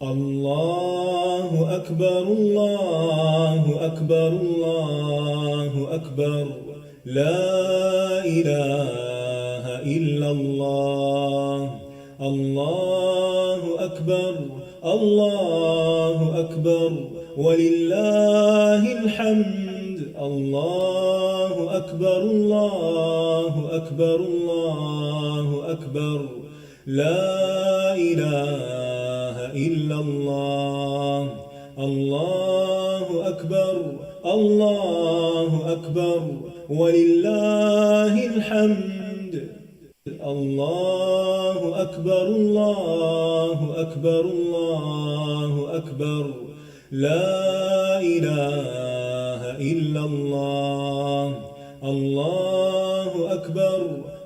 الله أكبر الله أكبر الله أكبر لا إله إلا الله الله أكبر الله أكبر ولله الحمد الله أكبر الله أكبر الله أكبر لا إله إلا الله الله أكبر الله أكبر ولله الحمد الله أكبر الله أكبر الله أكبر لا إله إلا الله الله أكبر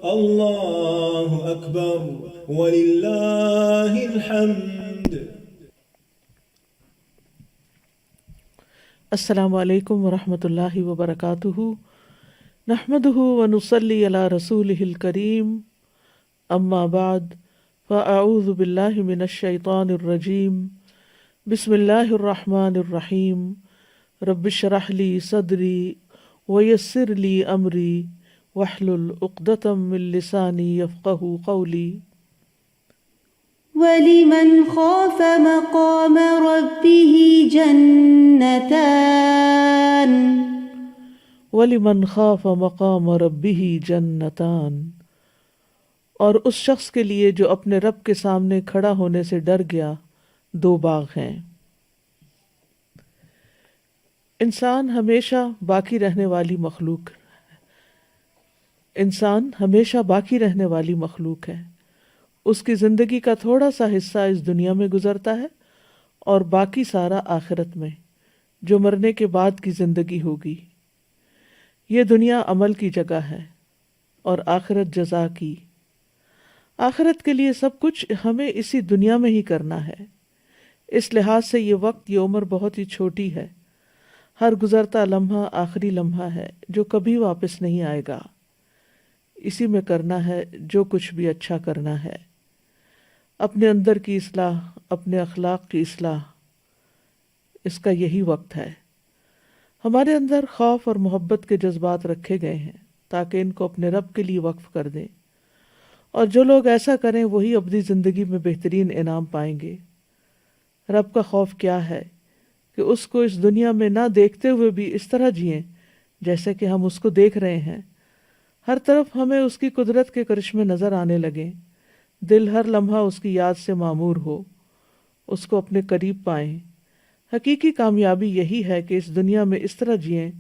الله أكبر ولله الحمد. السلام علیکم ورحمۃ اللہ وبرکاتہ. نحمدہ ونصلی علی رسولہ الکریم. اما بعد فاعوذ باللہ من الشیطان الرجیم. بسم اللہ الرحمن الرحیم. رب اشرح لی صدری ویسر لی امری واحلل عقدۃ من لسانی یفقہوا قولی. وَلِمَنْ خَافَ مَقَامَ رَبِّهِ جَنَّتَانِ وَلِمَنْ خَافَ مَقَامَ رَبِّهِ جَنَّتَانِ، اور اس شخص کے لیے جو اپنے رب کے سامنے کھڑا ہونے سے ڈر گیا دو باغ ہیں. انسان ہمیشہ باقی رہنے والی مخلوق ہے. اس کی زندگی کا تھوڑا سا حصہ اس دنیا میں گزرتا ہے اور باقی سارا آخرت میں، جو مرنے کے بعد کی زندگی ہوگی. یہ دنیا عمل کی جگہ ہے اور آخرت جزا کی. آخرت کے لیے سب کچھ ہمیں اسی دنیا میں ہی کرنا ہے. اس لحاظ سے یہ وقت، یہ عمر بہت ہی چھوٹی ہے. ہر گزرتا لمحہ آخری لمحہ ہے جو کبھی واپس نہیں آئے گا. اسی میں کرنا ہے جو کچھ بھی اچھا کرنا ہے. اپنے اندر کی اصلاح، اپنے اخلاق کی اصلاح، اس کا یہی وقت ہے. ہمارے اندر خوف اور محبت کے جذبات رکھے گئے ہیں تاکہ ان کو اپنے رب کے لیے وقف کر دیں، اور جو لوگ ایسا کریں وہی اپنی زندگی میں بہترین انعام پائیں گے. رب کا خوف کیا ہے کہ اس کو اس دنیا میں نہ دیکھتے ہوئے بھی اس طرح جئیں جیسے کہ ہم اس کو دیکھ رہے ہیں. ہر طرف ہمیں اس کی قدرت کے کرشمے نظر آنے لگیں. دل ہر لمحہ اس کی یاد سے معمور ہو، اس کو اپنے قریب پائیں. حقیقی کامیابی یہی ہے کہ اس دنیا میں اس طرح جئیں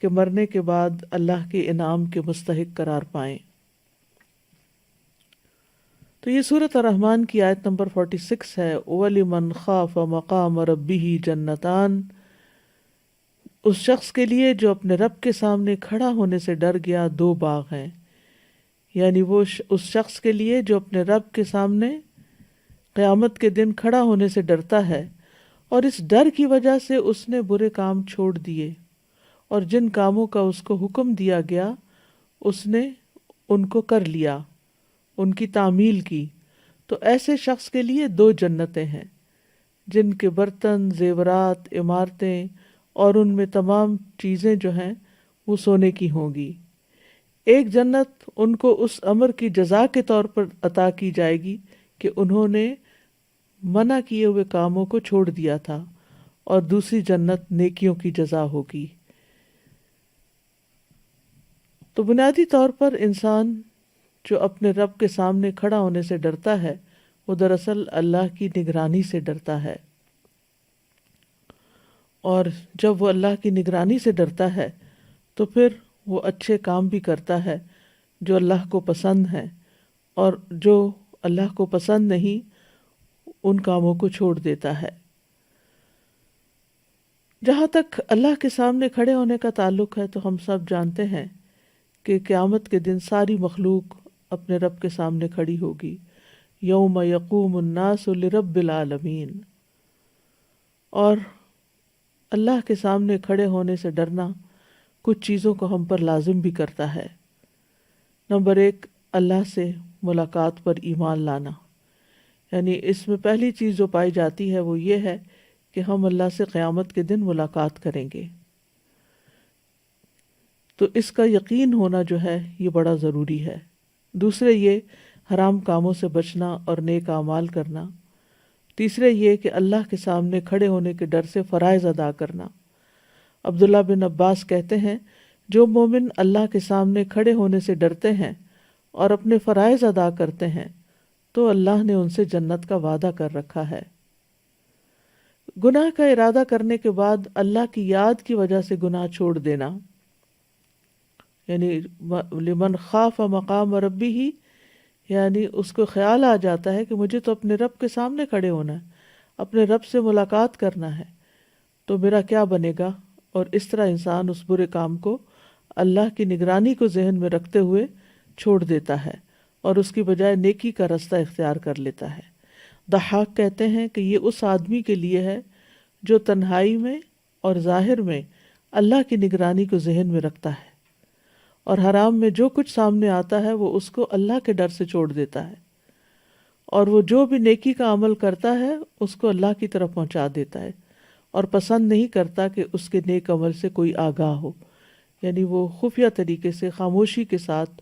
کہ مرنے کے بعد اللہ کے انعام کے مستحق قرار پائیں. تو یہ سورۃ الرحمن کی آیت نمبر 46 ہے. وَلِمَنْ خَافَ مَقَامَ رَبِّهِ جَنَّتَانِ، اس شخص کے لیے جو اپنے رب کے سامنے کھڑا ہونے سے ڈر گیا دو باغ ہیں. یعنی اس شخص کے لیے جو اپنے رب کے سامنے قیامت کے دن کھڑا ہونے سے ڈرتا ہے اور اس ڈر کی وجہ سے اس نے برے کام چھوڑ دیے اور جن کاموں کا اس کو حکم دیا گیا اس نے ان کو کر لیا، ان کی تعمیل کی. تو ایسے شخص کے لیے دو جنتیں ہیں جن کے برتن، زیورات، عمارتیں اور ان میں تمام چیزیں جو ہیں وہ سونے کی ہوں گی. ایک جنت ان کو اس امر کی جزا کے طور پر عطا کی جائے گی کہ انہوں نے منع کیے ہوئے کاموں کو چھوڑ دیا تھا، اور دوسری جنت نیکیوں کی جزا ہوگی. تو بنیادی طور پر انسان جو اپنے رب کے سامنے کھڑا ہونے سے ڈرتا ہے وہ دراصل اللہ کی نگرانی سے ڈرتا ہے. اور جب وہ اللہ کی نگرانی سے ڈرتا ہے تو پھر وہ اچھے کام بھی کرتا ہے جو اللہ کو پسند ہیں، اور جو اللہ کو پسند نہیں ان کاموں کو چھوڑ دیتا ہے. جہاں تک اللہ کے سامنے کھڑے ہونے کا تعلق ہے تو ہم سب جانتے ہیں کہ قیامت کے دن ساری مخلوق اپنے رب کے سامنے کھڑی ہوگی. یوم یقوم الناس لرب العالمین. اور اللہ کے سامنے کھڑے ہونے سے ڈرنا کچھ چیزوں کو ہم پر لازم بھی کرتا ہے. نمبر 1، اللہ سے ملاقات پر ایمان لانا، یعنی اس میں پہلی چیز جو پائی جاتی ہے وہ یہ ہے کہ ہم اللہ سے قیامت کے دن ملاقات کریں گے، تو اس کا یقین ہونا جو ہے یہ بڑا ضروری ہے۔ دوسرے یہ حرام کاموں سے بچنا اور نیک اعمال کرنا۔ تیسرے یہ کہ اللہ کے سامنے کھڑے ہونے کے ڈر سے فرائض ادا کرنا۔ عبداللہ بن عباس کہتے ہیں جو مومن اللہ کے سامنے کھڑے ہونے سے ڈرتے ہیں اور اپنے فرائض ادا کرتے ہیں تو اللہ نے ان سے جنت کا وعدہ کر رکھا ہے۔ گناہ کا ارادہ کرنے کے بعد اللہ کی یاد کی وجہ سے گناہ چھوڑ دینا، یعنی لمن خاف مقام ربی، یعنی اس کو خیال آ جاتا ہے کہ مجھے تو اپنے رب کے سامنے کھڑے ہونا ہے، اپنے رب سے ملاقات کرنا ہے، تو میرا کیا بنے گا، اور اس طرح انسان اس برے کام کو اللہ کی نگرانی کو ذہن میں رکھتے ہوئے چھوڑ دیتا ہے اور اس کی بجائے نیکی کا رستہ اختیار کر لیتا ہے۔ ضحاک کہتے ہیں کہ یہ اس آدمی کے لیے ہے جو تنہائی میں اور ظاہر میں اللہ کی نگرانی کو ذہن میں رکھتا ہے، اور حرام میں جو کچھ سامنے آتا ہے وہ اس کو اللہ کے ڈر سے چھوڑ دیتا ہے، اور وہ جو بھی نیکی کا عمل کرتا ہے اس کو اللہ کی طرف پہنچا دیتا ہے، اور پسند نہیں کرتا کہ اس کے نیک عمل سے کوئی آگاہ ہو، یعنی وہ خفیہ طریقے سے خاموشی کے ساتھ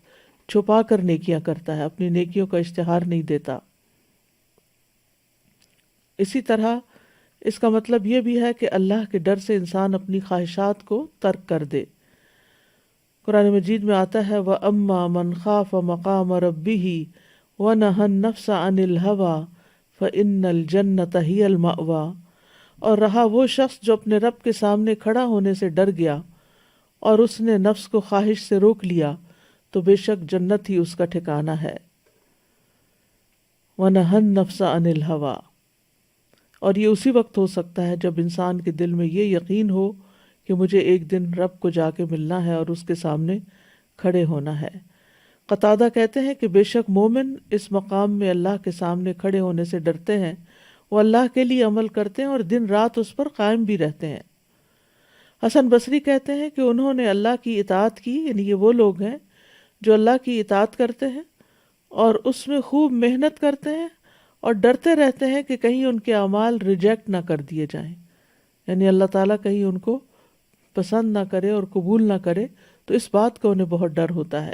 چھپا کر نیکیاں کرتا ہے، اپنی نیکیوں کا اشتہار نہیں دیتا۔ اسی طرح اس کا مطلب یہ بھی ہے کہ اللہ کے ڈر سے انسان اپنی خواہشات کو ترک کر دے۔ قرآن مجید میں آتا ہے وَأَمَّا مَنْ خَافَ مَقَامَ رَبِّهِ وَنَهَى النَّفْسَ عَنِ الْهَوَى فَإِنَّ الْجَنَّةَ هِيَ الْمَأْوَى، اور رہا وہ شخص جو اپنے رب کے سامنے کھڑا ہونے سے ڈر گیا اور اس نے نفس کو خواہش سے روک لیا تو بے شک جنت ہی اس کا ٹھکانہ ہے۔ وَنَهَى النَّفْسَ عَنِ الْهَوَى، اور یہ اسی وقت ہو سکتا ہے جب انسان کے دل میں یہ یقین ہو کہ مجھے ایک دن رب کو جا کے ملنا ہے اور اس کے سامنے کھڑے ہونا ہے۔ قتادہ کہتے ہیں کہ بے شک مومن اس مقام میں اللہ کے سامنے کھڑے ہونے سے ڈرتے ہیں، وہ اللہ کے لیے عمل کرتے ہیں اور دن رات اس پر قائم بھی رہتے ہیں۔ حسن بصری کہتے ہیں کہ انہوں نے اللہ کی اطاعت کی، یعنی یہ وہ لوگ ہیں جو اللہ کی اطاعت کرتے ہیں اور اس میں خوب محنت کرتے ہیں اور ڈرتے رہتے ہیں کہ کہیں ان کے اعمال ریجیکٹ نہ کر دیے جائیں، یعنی اللہ تعالیٰ کہیں ان کو پسند نہ کرے اور قبول نہ کرے، تو اس بات کا انہیں بہت ڈر ہوتا ہے۔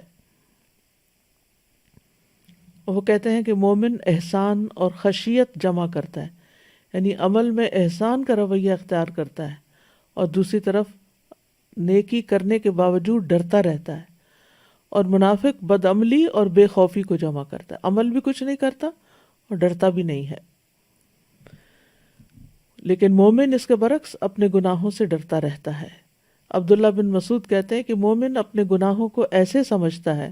وہ کہتے ہیں کہ مومن احسان اور خشیت جمع کرتا ہے، یعنی عمل میں احسان کا رویہ اختیار کرتا ہے اور دوسری طرف نیکی کرنے کے باوجود ڈرتا رہتا ہے، اور منافق بدعملی اور بے خوفی کو جمع کرتا ہے، عمل بھی کچھ نہیں کرتا اور ڈرتا بھی نہیں ہے۔ لیکن مومن اس کے برعکس اپنے گناہوں سے ڈرتا رہتا ہے۔ عبداللہ بن مسعود کہتے ہیں کہ مومن اپنے گناہوں کو ایسے سمجھتا ہے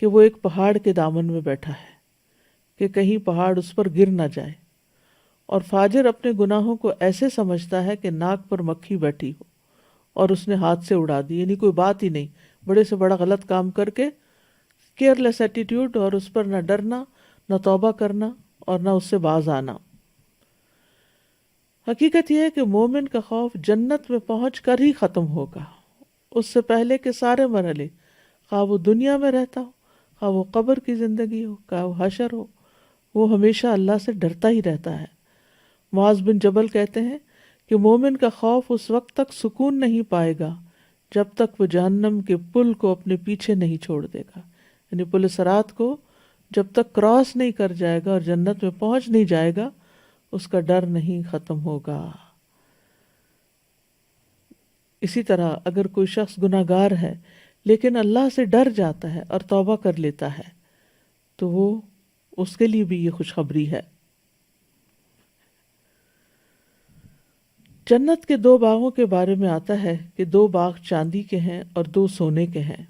کہ وہ ایک پہاڑ کے دامن میں بیٹھا ہے کہ کہیں پہاڑ اس پر گر نہ جائے، اور فاجر اپنے گناہوں کو ایسے سمجھتا ہے کہ ناک پر مکھی بیٹھی ہو اور اس نے ہاتھ سے اڑا دی، یعنی کوئی بات ہی نہیں، بڑے سے بڑا غلط کام کر کے کیئرلیس ایٹیٹیوڈ، اور اس پر نہ ڈرنا، نہ توبہ کرنا اور نہ اس سے باز آنا۔ حقیقت یہ ہے کہ مومن کا خوف جنت میں پہنچ کر ہی ختم ہوگا، اس سے پہلے کے سارے مرحلے، خواہ وہ دنیا میں رہتا ہو، خواہ وہ قبر کی زندگی ہو، خواہ وہ حشر ہو، وہ ہمیشہ اللہ سے ڈرتا ہی رہتا ہے۔ معاذ بن جبل کہتے ہیں کہ مومن کا خوف اس وقت تک سکون نہیں پائے گا جب تک وہ جہنم کے پل کو اپنے پیچھے نہیں چھوڑ دے گا، یعنی پل صراط کو جب تک کراس نہیں کر جائے گا اور جنت میں پہنچ نہیں جائے گا، اس کا ڈر نہیں ختم ہوگا۔ اسی طرح اگر کوئی شخص گناہ گار ہے لیکن اللہ سے ڈر جاتا ہے اور توبہ کر لیتا ہے تو وہ اس کے لیے بھی یہ خوشخبری ہے۔ جنت کے 2 باغوں کے بارے میں آتا ہے کہ 2 باغ چاندی کے ہیں اور 2 سونے کے ہیں۔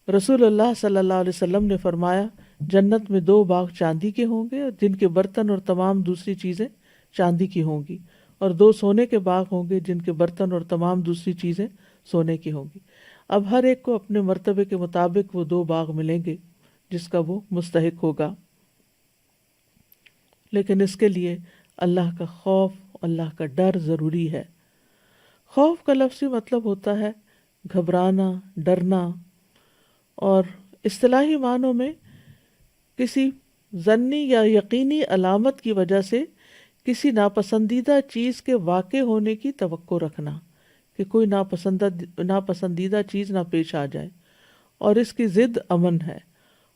رسول اللہ صلی اللہ علیہ وسلم نے فرمایا جنت میں 2 باغ چاندی کے ہوں گے جن کے برتن اور تمام دوسری چیزیں چاندی کی ہوں گی، اور 2 سونے کے باغ ہوں گے جن کے برتن اور تمام دوسری چیزیں سونے کی ہوں گی۔ اب ہر ایک کو اپنے مرتبے کے مطابق وہ 2 باغ ملیں گے جس کا وہ مستحق ہوگا، لیکن اس کے لیے اللہ کا خوف، اللہ کا ڈر ضروری ہے۔ خوف کا لفظی مطلب ہوتا ہے گھبرانا، ڈرنا، اور اصطلاحی معنوں میں کسی ضنی یا یقینی علامت کی وجہ سے کسی ناپسندیدہ چیز کے واقع ہونے کی توقع رکھنا کہ کوئی ناپسندیدہ چیز نہ پیش آ جائے، اور اس کی ضد امن ہے،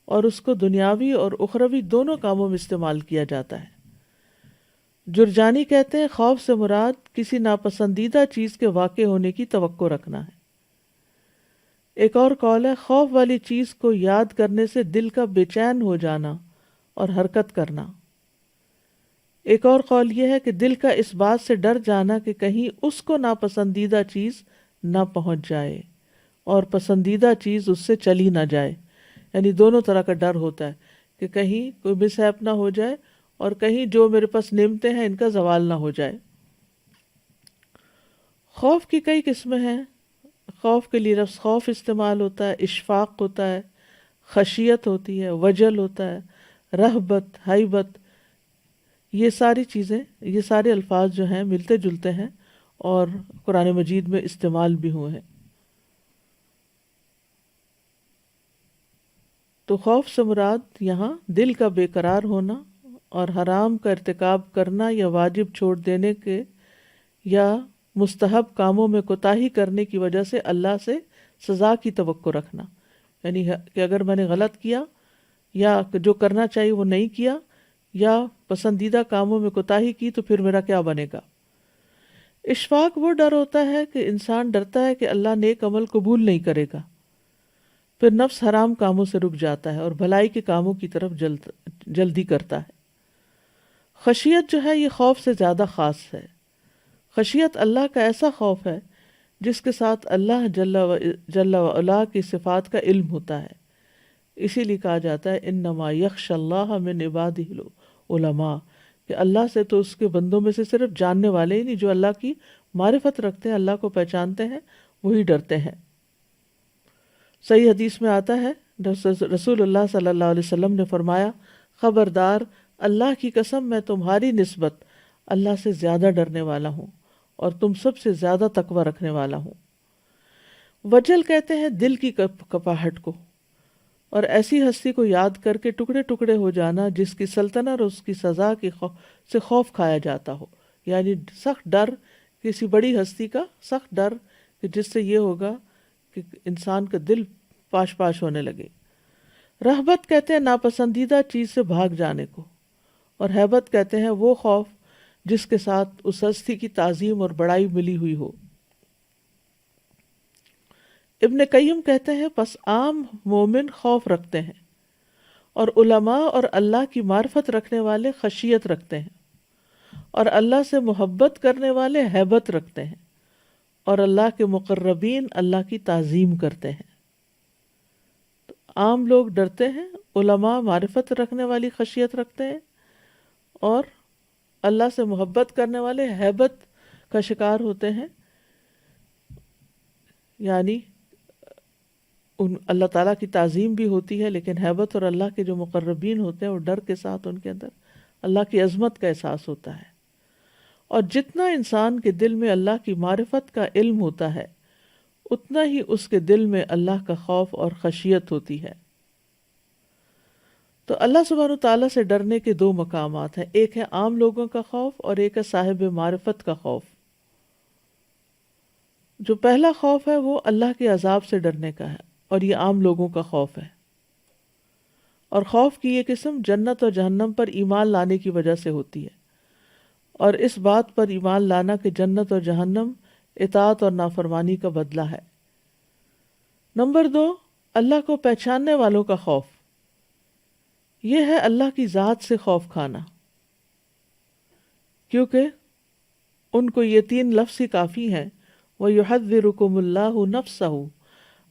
اور اس کو دنیاوی اور اخروی دونوں کاموں میں استعمال کیا جاتا ہے۔ جرجانی کہتے ہیں خوف سے مراد کسی ناپسندیدہ چیز کے واقع ہونے کی توقع رکھنا ہے۔ ایک اور قول ہے خوف والی چیز کو یاد کرنے سے دل کا بے چین ہو جانا اور حرکت کرنا۔ ایک اور قول یہ ہے کہ دل کا اس بات سے ڈر جانا کہ کہیں اس کو ناپسندیدہ چیز نہ پہنچ جائے اور پسندیدہ چیز اس سے چلی نہ جائے، یعنی دونوں طرح کا ڈر ہوتا ہے کہ کہیں کوئی مس ہیپ نہ ہو جائے اور کہیں جو میرے پاس نعمتیں ہیں ان کا زوال نہ ہو جائے۔ خوف کی کئی قسمیں ہیں۔ خوف کے لیے لفظ خوف استعمال ہوتا ہے، اشفاق ہوتا ہے، خشیت ہوتی ہے، وجل ہوتا ہے، رہبت، ہیبت، یہ ساری چیزیں، یہ سارے الفاظ جو ہیں ملتے جلتے ہیں اور قرآن مجید میں استعمال بھی ہوئے ہیں۔ تو خوف سے مراد یہاں دل کا بے قرار ہونا اور حرام کا ارتکاب کرنا یا واجب چھوڑ دینے کے یا مستحب کاموں میں کوتاہی کرنے کی وجہ سے اللہ سے سزا کی توقع رکھنا، یعنی کہ اگر میں نے غلط کیا یا جو کرنا چاہیے وہ نہیں کیا یا پسندیدہ کاموں میں کوتاہی کی تو پھر میرا کیا بنے گا۔ اشفاق وہ ڈر ہوتا ہے کہ انسان ڈرتا ہے کہ اللہ نیک عمل قبول نہیں کرے گا، پھر نفس حرام کاموں سے رک جاتا ہے اور بھلائی کے کاموں کی طرف جلدی کرتا ہے۔ خشیت جو ہے یہ خوف سے زیادہ خاص ہے۔ خشیت اللہ کا ایسا خوف ہے جس کے ساتھ اللہ جل و علا کی صفات کا علم ہوتا ہے۔ اسی لیے کہا جاتا ہے انما یخشی اللہ من عبادہ العلماء، کہ اللہ سے تو اس کے بندوں میں سے صرف جاننے والے ہی نہیں، جو اللہ کی معرفت رکھتے ہیں، اللہ کو پہچانتے ہیں، وہی ڈرتے ہیں۔ صحیح حدیث میں آتا ہے رسول اللہ صلی اللہ علیہ وسلم نے فرمایا خبردار، اللہ کی قسم میں تمہاری نسبت اللہ سے زیادہ ڈرنے والا ہوں اور تم سب سے زیادہ تقوی رکھنے والا ہوں۔ وجل کہتے ہیں دل کی کپاہٹ کو، اور ایسی ہستی کو یاد کر کے ٹکڑے ٹکڑے ہو جانا جس کی سلطنت اور اس کی سزا سے خوف کھایا جاتا ہو، یعنی سخت ڈر، کسی بڑی ہستی کا سخت ڈر کہ جس سے یہ ہوگا کہ انسان کا دل پاش پاش ہونے لگے۔ رہبت کہتے ہیں ناپسندیدہ چیز سے بھاگ جانے کو، اور ہیبت کہتے ہیں وہ خوف جس کے ساتھ اس ہستی کی تعظیم اور بڑائی ملی ہوئی ہو۔ ابن قیم کہتے ہیں پس عام مومن خوف رکھتے ہیں، اور علماء اور اللہ کی معرفت رکھنے والے خشیت رکھتے ہیں، اور اللہ سے محبت کرنے والے ہیبت رکھتے ہیں، اور اللہ کے مقربین اللہ کی تعظیم کرتے ہیں۔ تو عام لوگ ڈرتے ہیں، علماء معرفت رکھنے والی خشیت رکھتے ہیں، اور اللہ سے محبت کرنے والے ہیبت کا شکار ہوتے ہیں، یعنی اللہ تعالیٰ کی تعظیم بھی ہوتی ہے لیکن ہیبت اور اللہ کے جو مقربین ہوتے ہیں وہ ڈر کے ساتھ ان کے اندر اللہ کی عظمت کا احساس ہوتا ہے۔ اور جتنا انسان کے دل میں اللہ کی معرفت کا علم ہوتا ہے اتنا ہی اس کے دل میں اللہ کا خوف اور خشیت ہوتی ہے۔ تو اللہ سبحانہ تعالیٰ سے ڈرنے کے دو مقامات ہیں، ایک ہے عام لوگوں کا خوف اور ایک ہے صاحب معرفت کا خوف۔ جو پہلا خوف ہے وہ اللہ کے عذاب سے ڈرنے کا ہے، اور یہ عام لوگوں کا خوف ہے۔ اور خوف کی یہ قسم جنت اور جہنم پر ایمان لانے کی وجہ سے ہوتی ہے، اور اس بات پر ایمان لانا کہ جنت اور جہنم اطاعت اور نافرمانی کا بدلہ ہے۔ نمبر 2، اللہ کو پہچاننے والوں کا خوف، یہ ہے اللہ کی ذات سے خوف کھانا، کیونکہ ان کو یہ 3 لفظ ہی کافی ہیں، وَيُحَذِّرُكُمُ اللَّهُ نَفْسَهُ،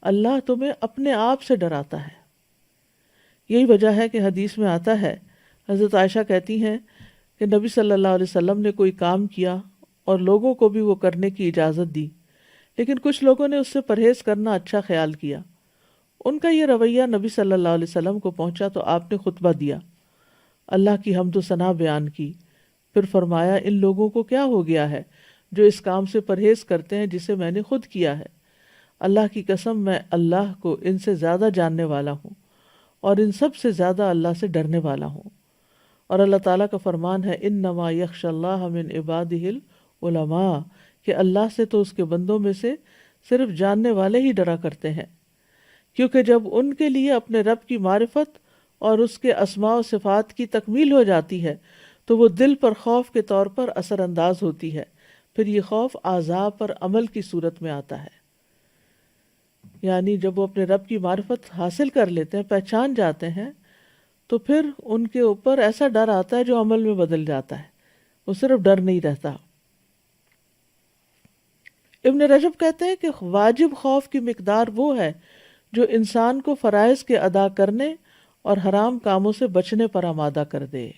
اللہ تمہیں اپنے آپ سے ڈراتا ہے۔ یہی وجہ ہے کہ حدیث میں آتا ہے، حضرت عائشہ کہتی ہیں کہ نبی صلی اللہ علیہ وسلم نے کوئی کام کیا اور لوگوں کو بھی وہ کرنے کی اجازت دی، لیکن کچھ لوگوں نے اس سے پرہیز کرنا اچھا خیال کیا۔ ان کا یہ رویہ نبی صلی اللہ علیہ وسلم کو پہنچا تو آپ نے خطبہ دیا، اللہ کی حمد و ثنا بیان کی، پھر فرمایا ان لوگوں کو کیا ہو گیا ہے جو اس کام سے پرہیز کرتے ہیں جسے میں نے خود کیا ہے۔ اللہ کی قسم میں اللہ کو ان سے زیادہ جاننے والا ہوں، اور ان سب سے زیادہ اللہ سے ڈرنے والا ہوں۔ اور اللہ تعالیٰ کا فرمان ہے انما یخشی اللہ من عبادہ العلماء، کہ اللہ سے تو اس کے بندوں میں سے صرف جاننے والے ہی ڈرا کرتے ہیں، کیونکہ جب ان کے لیے اپنے رب کی معرفت اور اس کے اسماء و صفات کی تکمیل ہو جاتی ہے تو وہ دل پر خوف کے طور پر اثر انداز ہوتی ہے، پھر یہ خوف اعضاء پر عمل کی صورت میں آتا ہے۔ یعنی جب وہ اپنے رب کی معرفت حاصل کر لیتے ہیں، پہچان جاتے ہیں، تو پھر ان کے اوپر ایسا ڈر آتا ہے جو عمل میں بدل جاتا ہے، وہ صرف ڈر نہیں رہتا۔ ابن رجب کہتے ہیں کہ واجب خوف کی مقدار وہ ہے جو انسان کو فرائض کے ادا کرنے اور حرام کاموں سے بچنے پر آمادہ کر دے۔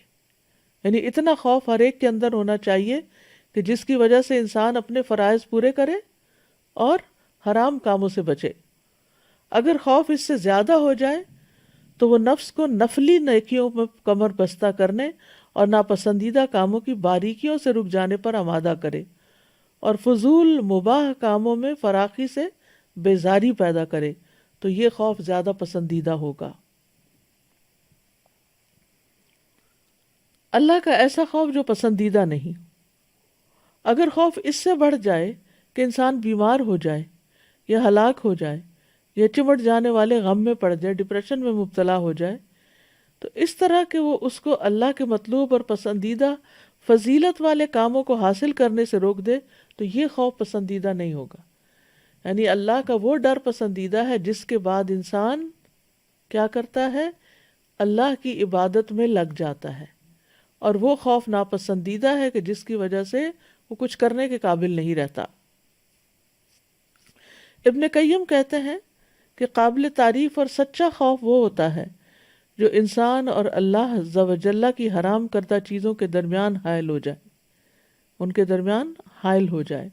یعنی اتنا خوف ہر ایک کے اندر ہونا چاہیے کہ جس کی وجہ سے انسان اپنے فرائض پورے کرے اور حرام کاموں سے بچے۔ اگر خوف اس سے زیادہ ہو جائے تو وہ نفس کو نفلی نیکیوں میں کمر بستہ کرنے اور ناپسندیدہ کاموں کی باریکیوں سے رک جانے پر آمادہ کرے اور فضول مباح کاموں میں فراخی سے بیزاری پیدا کرے، تو یہ خوف زیادہ پسندیدہ ہوگا۔ اللہ کا ایسا خوف جو پسندیدہ نہیں۔ اگر خوف اس سے بڑھ جائے کہ انسان بیمار ہو جائے یا ہلاک ہو جائے یا چمٹ جانے والے غم میں پڑ جائے، ڈپریشن میں مبتلا ہو جائے، تو اس طرح کہ وہ اس کو اللہ کے مطلوب اور پسندیدہ فضیلت والے کاموں کو حاصل کرنے سے روک دے، تو یہ خوف پسندیدہ نہیں ہوگا۔ یعنی اللہ کا وہ ڈر پسندیدہ ہے جس کے بعد انسان کیا کرتا ہے؟ اللہ کی عبادت میں لگ جاتا ہے، اور وہ خوف ناپسندیدہ ہے کہ جس کی وجہ سے وہ کچھ کرنے کے قابل نہیں رہتا۔ ابن قیم کہتے ہیں کہ قابل تعریف اور سچا خوف وہ ہوتا ہے جو انسان اور اللہ عز و جل کی حرام کردہ چیزوں کے درمیان حائل ہو جائے، ان کے درمیان حائل ہو جائے۔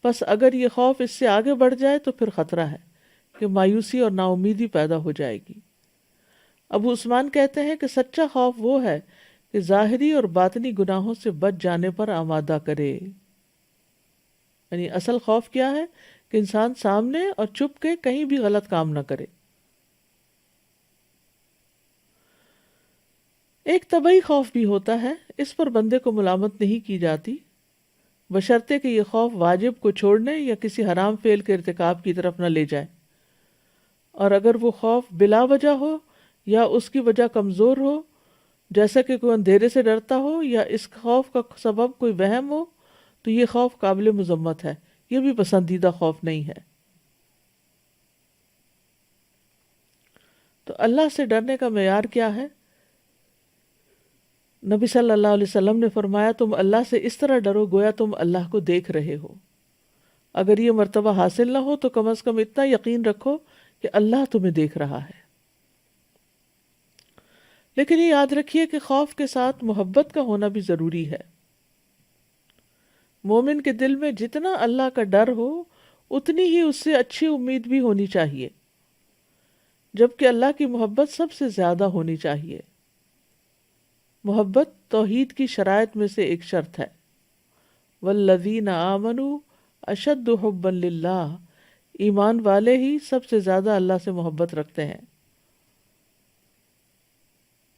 بس اگر یہ خوف اس سے آگے بڑھ جائے تو پھر خطرہ ہے کہ مایوسی اور نا امیدی پیدا ہو جائے گی۔ ابو عثمان کہتے ہیں کہ سچا خوف وہ ہے کہ ظاہری اور باطنی گناہوں سے بچ جانے پر آمادہ کرے۔ یعنی اصل خوف کیا ہے؟ کہ انسان سامنے اور چھپ کے کہیں بھی غلط کام نہ کرے۔ ایک طبعی خوف بھی ہوتا ہے، اس پر بندے کو ملامت نہیں کی جاتی، بشرطے کہ یہ خوف واجب کو چھوڑنے یا کسی حرام فعل کے ارتکاب کی طرف نہ لے جائے، اور اگر وہ خوف بلا وجہ ہو یا اس کی وجہ کمزور ہو، جیسا کہ کوئی اندھیرے سے ڈرتا ہو یا اس خوف کا سبب کوئی وہم ہو، تو یہ خوف قابل مذمت ہے، یہ بھی پسندیدہ خوف نہیں ہے۔ تو اللہ سے ڈرنے کا معیار کیا ہے؟ نبی صلی اللہ علیہ وسلم نے فرمایا تم اللہ سے اس طرح ڈرو گویا تم اللہ کو دیکھ رہے ہو۔ اگر یہ مرتبہ حاصل نہ ہو تو کم از کم اتنا یقین رکھو کہ اللہ تمہیں دیکھ رہا ہے۔ لیکن یہ یاد رکھیے کہ خوف کے ساتھ محبت کا ہونا بھی ضروری ہے۔ مومن کے دل میں جتنا اللہ کا ڈر ہو اتنی ہی اس سے اچھی امید بھی ہونی چاہیے، جبکہ اللہ کی محبت سب سے زیادہ ہونی چاہیے۔ محبت توحید کی شرائط میں سے ایک شرط ہے۔ والذین آمنوا اشد حبا للہ، ایمان والے ہی سب سے زیادہ اللہ سے محبت رکھتے ہیں۔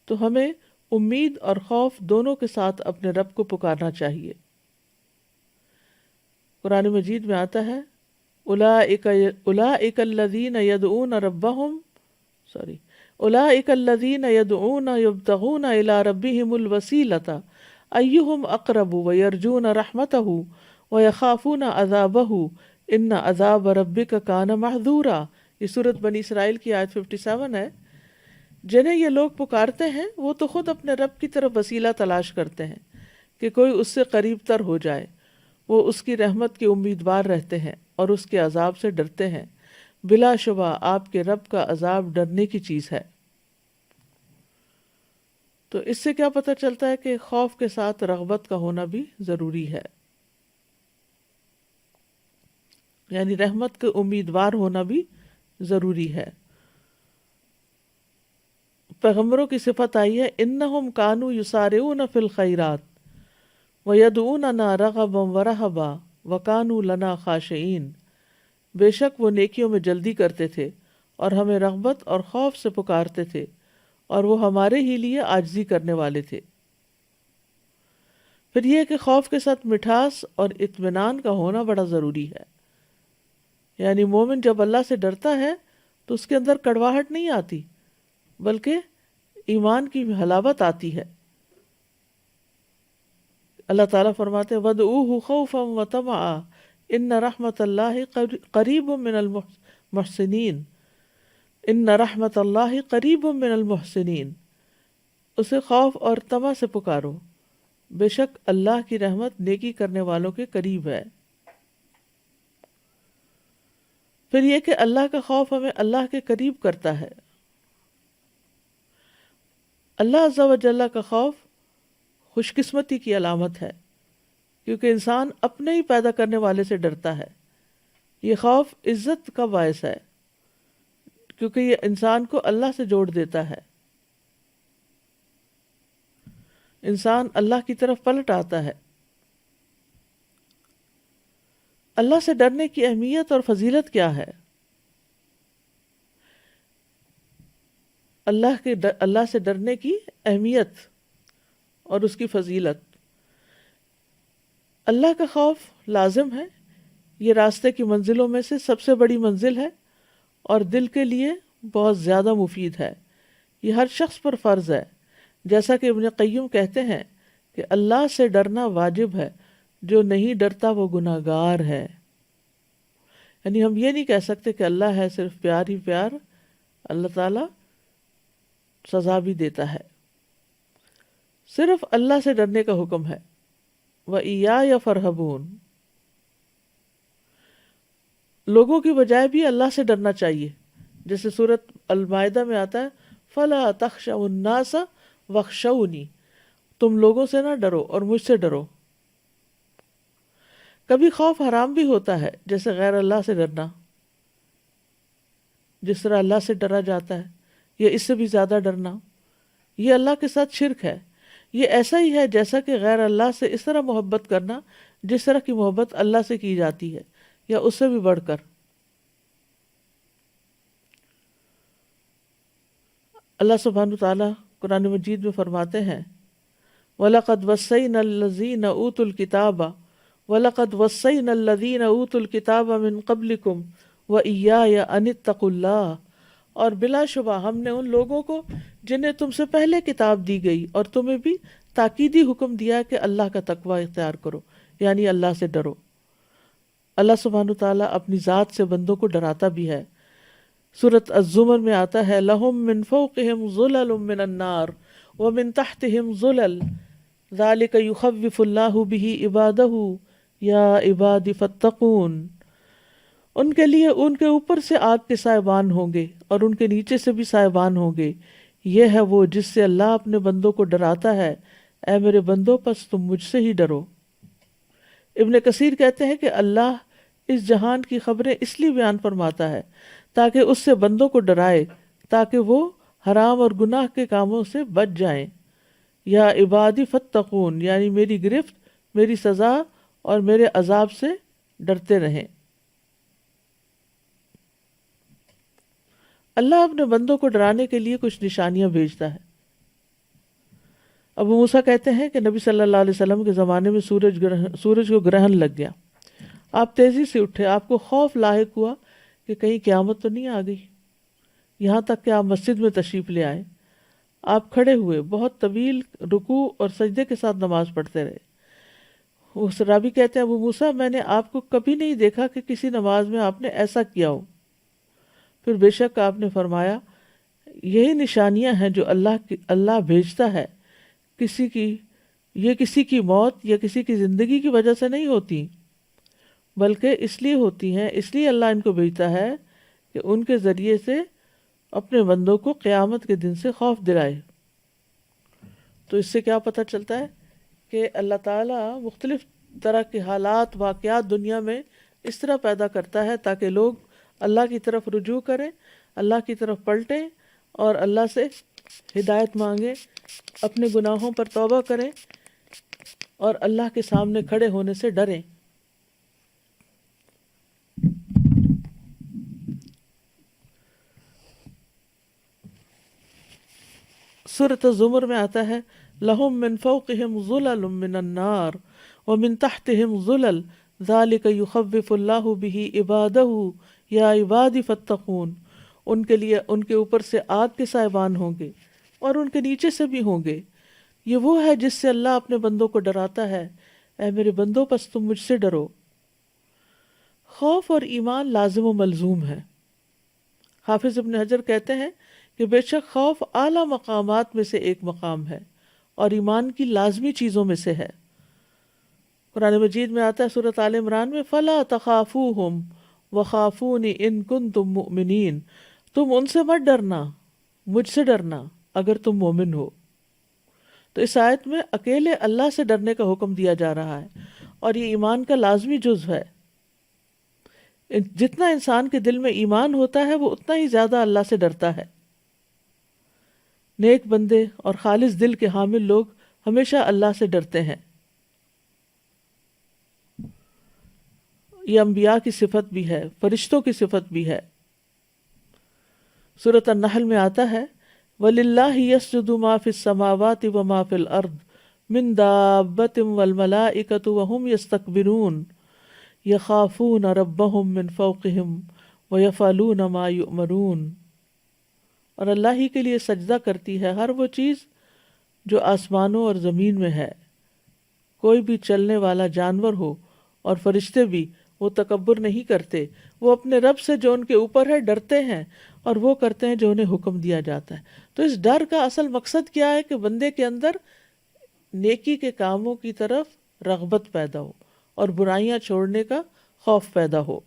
تو ہمیں امید اور خوف دونوں کے ساتھ اپنے رب کو پکارنا چاہیے۔ قرآن مجید میں آتا ہے اولئک الذین یدعون ربہم اولئک الذین یدعون یبتغون الی ربہم الوسیلۃ ایہم اقرب ویرجون رحمتہ ویخافون عذابہ ان عذاب ربک کان محذورا۔ یہ سورۃ بنی اسرائیل کی آیت 57 ہے۔ جنہیں یہ لوگ پکارتے ہیں وہ تو خود اپنے رب کی طرف وسیلہ تلاش کرتے ہیں کہ کوئی اس سے قریب تر ہو جائے، وہ اس کی رحمت کے امیدوار رہتے ہیں اور اس کے عذاب سے ڈرتے ہیں۔ بلا شبہ آپ کے رب کا عذاب ڈرنے کی چیز ہے۔ تو اس سے کیا پتہ چلتا ہے کہ خوف کے ساتھ رغبت کا ہونا بھی ضروری ہے، یعنی رحمت کے امیدوار ہونا بھی ضروری ہے۔ پیغمبروں کی صفت آئی ہے انہم کانوا یسارعون فی الخیرات ویدعوننا رغبا ورہبا وکانوا لنا خاشعین۔ بے شک وہ نیکیوں میں جلدی کرتے تھے اور ہمیں رغبت اور خوف سے پکارتے تھے، اور وہ ہمارے ہی لیے عاجزی کرنے والے تھے۔ پھر یہ کہ خوف کے ساتھ مٹھاس اور اطمینان کا ہونا بڑا ضروری ہے، یعنی مومن جب اللہ سے ڈرتا ہے تو اس کے اندر کڑواہٹ نہیں آتی بلکہ ایمان کی حلاوت آتی ہے۔ اللہ تعالیٰ فرماتے ہیں وَادْعُوهُ خَوْفًا وَطَمَعًا إِنَّ رَحْمَتَ اللَّهِ قَرِيبٌ مِّنَ الْمُحْسِنِينَ إِنَّ رَحْمَتَ اللَّهِ قَرِيبٌ مِّنَ الْمُحْسِنِينَ، اسے خوف اور طمع سے پکارو، بے شک اللہ کی رحمت نیکی کرنے والوں کے قریب ہے۔ پھر یہ کہ اللہ کا خوف ہمیں اللہ کے قریب کرتا ہے۔ اللہ عز و جل کا خوف خوش قسمتی کی علامت ہے، کیونکہ انسان اپنے ہی پیدا کرنے والے سے ڈرتا ہے۔ یہ خوف عزت کا باعث ہے، کیونکہ یہ انسان کو اللہ سے جوڑ دیتا ہے، انسان اللہ کی طرف پلٹ آتا ہے۔ اللہ سے ڈرنے کی اہمیت اور فضیلت کیا ہے؟ اللہ سے ڈرنے کی اہمیت اور اس کی فضیلت۔ اللہ کا خوف لازم ہے، یہ راستے کی منزلوں میں سے سب سے بڑی منزل ہے اور دل کے لیے بہت زیادہ مفید ہے۔ یہ ہر شخص پر فرض ہے، جیسا کہ ابن قیم کہتے ہیں کہ اللہ سے ڈرنا واجب ہے، جو نہیں ڈرتا وہ گناہگار ہے۔ یعنی ہم یہ نہیں کہہ سکتے کہ اللہ ہے صرف پیار ہی پیار، اللہ تعالیٰ سزا بھی دیتا ہے۔ صرف اللہ سے ڈرنے کا حکم ہے۔ وَإِيَّايَ فَارْهَبُونِ، لوگوں کی بجائے بھی اللہ سے ڈرنا چاہیے، جیسے سورۃ المائدہ میں آتا ہے فَلَا تَخْشَوُا النَّاسَ وَاخْشَوْنِي، تم لوگوں سے نہ ڈرو اور مجھ سے ڈرو۔ کبھی خوف حرام بھی ہوتا ہے، جیسے غیر اللہ سے ڈرنا، جس طرح اللہ سے ڈرا جاتا ہے یا اس سے بھی زیادہ ڈرنا، یہ اللہ کے ساتھ شرک ہے۔ یہ ایسا ہی ہے جیسا کہ غیر اللہ سے اس طرح محبت کرنا جس طرح کی محبت اللہ سے کی جاتی ہے یا اس سے بھی بڑھ کر۔ اللہ سبحانہ وتعالیٰ قرآن مجید میں فرماتے ہیں وَلَقَدْ وَصَّيْنَا الَّذِينَ أُوتُوا الْكِتَابَ وَلَقَدْ وَصَّيْنَا الَّذِينَ أُوتُوا الْكِتَابَ مِن قَبْلِكُمْ وَإِيَّايَ أَنِ اتَّقُوا اللَّهَ، اور بلا شبہ ہم نے ان لوگوں کو جنہیں تم سے پہلے کتاب دی گئی اور تمہیں بھی تاکیدی حکم دیا کہ اللہ کا تقوی اختیار کرو، یعنی اللہ سے ڈرو۔ اللہ سبحانہ تعالیٰ اپنی ذات سے بندوں کو ڈراتا بھی ہے۔ سورۃ الزمر میں آتا ہے لَهُم مِّن فَوْقِهِمْ ظُلَلٌ مِّنَ النَّارِ وَمِن تَحْتِهِمْ ظُلَلٌ ذَلِكَ يُخَوِّفُ اللَّهُ بِهِ عِبَادَهُ يَا عِبَادِ فَاتَّقُونِ، ان کے لیے ان کے اوپر سے آگ کے سائبان ہوں گے اور ان کے نیچے سے بھی سائبان ہوں گے، یہ ہے وہ جس سے اللہ اپنے بندوں کو ڈراتا ہے، اے میرے بندو پس تم مجھ سے ہی ڈرو۔ ابن کثیر کہتے ہیں کہ اللہ اس جہان کی خبریں اس لیے بیان فرماتا ہے تاکہ اس سے بندوں کو ڈرائے، تاکہ وہ حرام اور گناہ کے کاموں سے بچ جائیں۔ یا عبادی فتقون، یعنی میری گرفت، میری سزا اور میرے عذاب سے ڈرتے رہیں۔ اللہ اپنے بندوں کو ڈرانے کے لیے کچھ نشانیاں بھیجتا ہے۔ ابو موسیٰ کہتے ہیں کہ نبی صلی اللہ علیہ وسلم کے زمانے میں سورج کو گرہن لگ گیا، آپ تیزی سے اٹھے، آپ کو خوف لاحق ہوا کہ کہیں قیامت تو نہیں آ گئی، یہاں تک کہ آپ مسجد میں تشریف لے آئے۔ آپ کھڑے ہوئے، بہت طویل رکوع اور سجدے کے ساتھ نماز پڑھتے رہے۔ وہ صحابی کہتے ہیں ابو موسیٰ میں نے آپ کو کبھی نہیں دیکھا کہ کسی نماز میں آپ نے ایسا کیا ہو۔ پھر بے شک آپ نے فرمایا یہی نشانیاں ہیں جو اللہ بھیجتا ہے، کسی کی موت یا کسی کی زندگی کی وجہ سے نہیں ہوتی، بلکہ اس لیے ہوتی ہیں، اس لیے اللہ ان کو بھیجتا ہے کہ ان کے ذریعے سے اپنے بندوں کو قیامت کے دن سے خوف دلائے۔ تو اس سے کیا پتہ چلتا ہے کہ اللہ تعالیٰ مختلف طرح کے حالات، واقعات دنیا میں اس طرح پیدا کرتا ہے تاکہ لوگ اللہ کی طرف رجوع کریں، اللہ کی طرف پلٹیں اور اللہ سے ہدایت مانگیں، اپنے گناہوں پر توبہ کریں اور اللہ کے سامنے کھڑے ہونے سے ڈریں۔ سورۃ الزمر میں آتا ہے لہم من فوقہم ظلل من النار ومن تحتہم ظلل ذالک یخوف اللہ بہ عبادہ یا عباد فاتقون. ان کے لیے ان کے اوپر سے آگ کے سائبان ہوں گے اور ان کے نیچے سے بھی ہوں گے. یہ وہ ہے جس سے اللہ اپنے بندوں کو ڈراتا ہے. اے میرے بندوں پس تم مجھ سے ڈرو. خوف اور ایمان لازم و ملزوم ہے. حافظ ابن حجر کہتے ہیں کہ بے شک خوف اعلیٰ مقامات میں سے ایک مقام ہے اور ایمان کی لازمی چیزوں میں سے ہے. قرآن مجید میں آتا ہے سورۃ آل عمران میں فَلَا تَخَافُوهُمْ وَخَافُونِ إِن كُنتُم مُؤْمِنِينَ. تم ان سے مت ڈرنا، مجھ سے ڈرنا اگر تم مومن ہو. تو اس آیت میں اکیلے اللہ سے ڈرنے کا حکم دیا جا رہا ہے اور یہ ایمان کا لازمی جزو ہے. جتنا انسان کے دل میں ایمان ہوتا ہے وہ اتنا ہی زیادہ اللہ سے ڈرتا ہے. نیک بندے اور خالص دل کے حامل لوگ ہمیشہ اللہ سے ڈرتے ہیں. یہ انبیاء کی صفت بھی ہے، فرشتوں کی صفت بھی ہے. سورۃ النحل میں آتا ہے وَلِلَّهِ يَسْجُدُ مَا فِي السَّمَاوَاتِ وَمَا فِي الْأَرْضِ مِن دَابَّةٍ وَالْمَلَائِكَةُ وَهُمْ يَسْتَكْبِرُونَ يَخَافُونَ رَبَّهُم مِّن فَوْقِهِمْ وَيَفْعَلُونَ مَا يُؤْمَرُونَ. اور اللہ ہی کے لیے سجدہ کرتی ہے ہر وہ چیز جو آسمانوں اور زمین میں ہے. کوئی بھی چلنے والا جانور ہو اور فرشتے بھی وہ تکبر نہیں کرتے. وہ اپنے رب سے جو ان کے اوپر ہے ڈرتے ہیں اور وہ کرتے ہیں جو انہیں حکم دیا جاتا ہے. تو اس ڈر کا اصل مقصد کیا ہے کہ بندے کے اندر نیکی کے کاموں کی طرف رغبت پیدا ہو اور برائیاں چھوڑنے کا خوف پیدا ہو.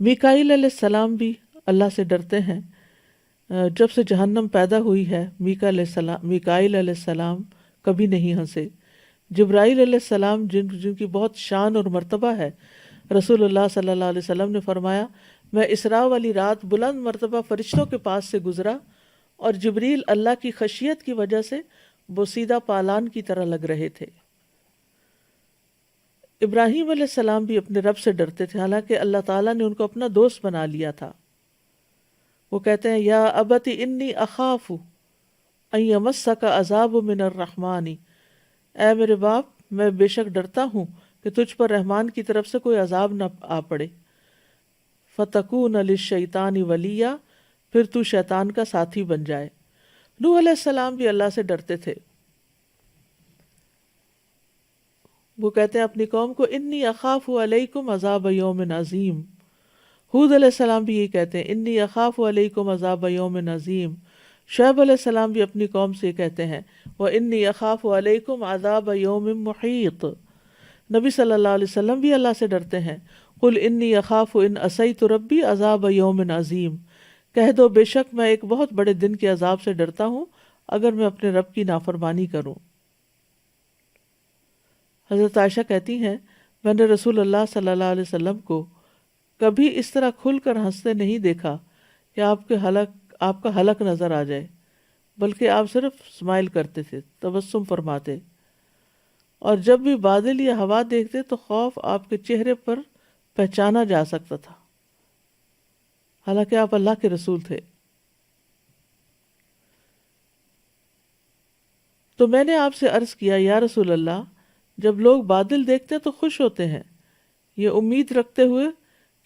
میکائیل علیہ السلام بھی اللہ سے ڈرتے ہیں. جب سے جہنم پیدا ہوئی ہے میکائیل علیہ السلام کبھی نہیں ہنسے. جبرائیل علیہ السلام جن کی بہت شان اور مرتبہ ہے، رسول اللہ صلی اللہ علیہ وسلم نے فرمایا میں اسراء والی رات بلند مرتبہ فرشتوں کے پاس سے گزرا اور جبریل اللہ کی خشیت کی وجہ سے بوسیدہ پالان کی طرح لگ رہے تھے. ابراہیم علیہ السلام بھی اپنے رب سے ڈرتے تھے، حالانکہ اللہ تعالیٰ نے ان کو اپنا دوست بنا لیا تھا. وہ کہتے ہیں یا ابت انی اخاف ان یمسک عذاب من الرحمن. اے میرے باپ میں بے شک ڈرتا ہوں کہ تجھ پر رحمان کی طرف سے کوئی عذاب نہ آ پڑے. فتکون للشیطان ولیا، پھر تو شیطان کا ساتھی بن جائے. نوح علیہ السلام بھی اللہ سے ڈرتے تھے. وہ کہتے ہیں اپنی قوم کو انی اخاف علیکم عذاب یوم عظیم. ہود علیہ السلام بھی یہی کہتے ہیں انی اخاف علیکم عذاب یوم عظیم. شعیب علیہ السلام بھی اپنی قوم سے یہ کہتے ہیں وانی اخاف علیکم عذاب یوم محیط. نبی صلی اللہ علیہ وسلم بھی اللہ سے ڈرتے ہیں قل انی اخاف ان عصیت ربی عذاب یوم عظیم. کہہ دو بے شک میں ایک بہت بڑے دن کے عذاب سے ڈرتا ہوں اگر میں اپنے رب کی نافرمانی کروں. حضرت عائشہ کہتی ہیں میں نے رسول اللہ صلی اللہ علیہ وسلم کو کبھی اس طرح کھل کر ہنستے نہیں دیکھا کہ آپ کا حلق نظر آ جائے، بلکہ آپ صرف اسمائل کرتے تھے، تبسم فرماتے. اور جب بھی بادل یا ہوا دیکھتے تو خوف آپ کے چہرے پر پہچانا جا سکتا تھا، حالانکہ آپ اللہ کے رسول تھے. تو میں نے آپ سے عرض کیا یا رسول اللہ جب لوگ بادل دیکھتے تو خوش ہوتے ہیں یہ امید رکھتے ہوئے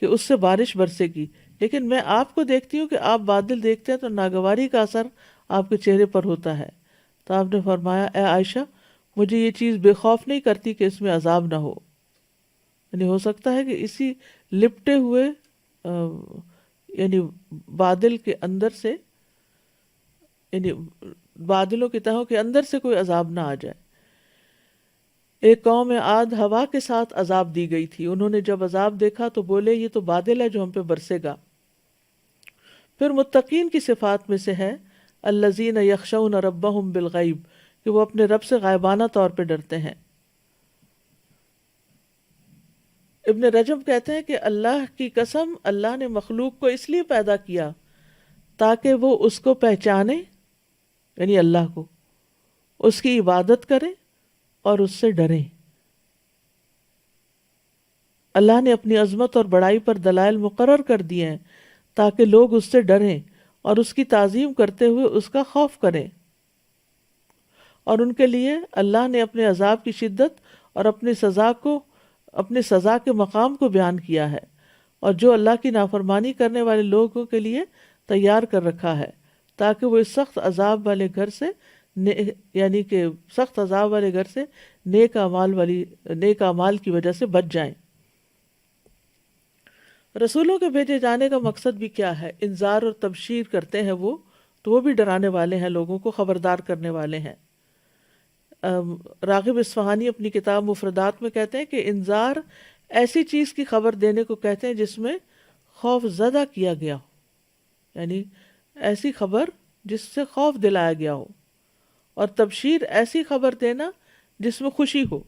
کہ اس سے بارش برسے گی، لیکن میں آپ کو دیکھتی ہوں کہ آپ بادل دیکھتے ہیں تو ناگواری کا اثر آپ کے چہرے پر ہوتا ہے. تو آپ نے فرمایا اے عائشہ مجھے یہ چیز بے خوف نہیں کرتی کہ اس میں عذاب نہ ہو. یعنی ہو سکتا ہے کہ اسی لپٹے ہوئے یعنی بادل کے اندر سے، یعنی بادلوں کی تہوں کے اندر سے کوئی عذاب نہ آ جائے. ایک قوم عاد ہوا کے ساتھ عذاب دی گئی تھی. انہوں نے جب عذاب دیکھا تو بولے یہ تو بادل ہے جو ہم پہ برسے گا. پھر متقین کی صفات میں سے ہے الذین یخشون ربہم بالغیب، کہ وہ اپنے رب سے غائبانہ طور پہ ڈرتے ہیں. ابن رجب کہتے ہیں کہ اللہ کی قسم اللہ نے مخلوق کو اس لیے پیدا کیا تاکہ وہ اس کو پہچانے، یعنی اللہ کو، اس کی عبادت کریں اور اس سے ڈریں. اللہ نے اپنی عظمت اور بڑائی پر دلائل مقرر کر دیے ہیں تاکہ لوگ اس سے ڈریں اور اس کی تعظیم کرتے ہوئے اس کا خوف کریں۔ اور ان کے لیے اللہ نے اپنے عذاب کی شدت اور اپنی سزا کے مقام کو بیان کیا ہے، اور جو اللہ کی نافرمانی کرنے والے لوگوں کے لیے تیار کر رکھا ہے، تاکہ وہ اس سخت عذاب والے گھر سے یعنی کہ سخت عذاب والے گھر سے نیک اعمال کی وجہ سے بچ جائیں۔ رسولوں کے بھیجے جانے کا مقصد بھی کیا ہے؟ انذار اور تبشیر کرتے ہیں وہ، تو وہ بھی ڈرانے والے ہیں، لوگوں کو خبردار کرنے والے ہیں۔ راغب اصفہانی اپنی کتاب مفردات میں کہتے ہیں کہ انذار ایسی چیز کی خبر دینے کو کہتے ہیں جس میں خوف زدہ کیا گیا ہو، یعنی ایسی خبر جس سے خوف دلایا گیا ہو، اور تبشیر ایسی خبر دینا جس میں خوشی ہو۔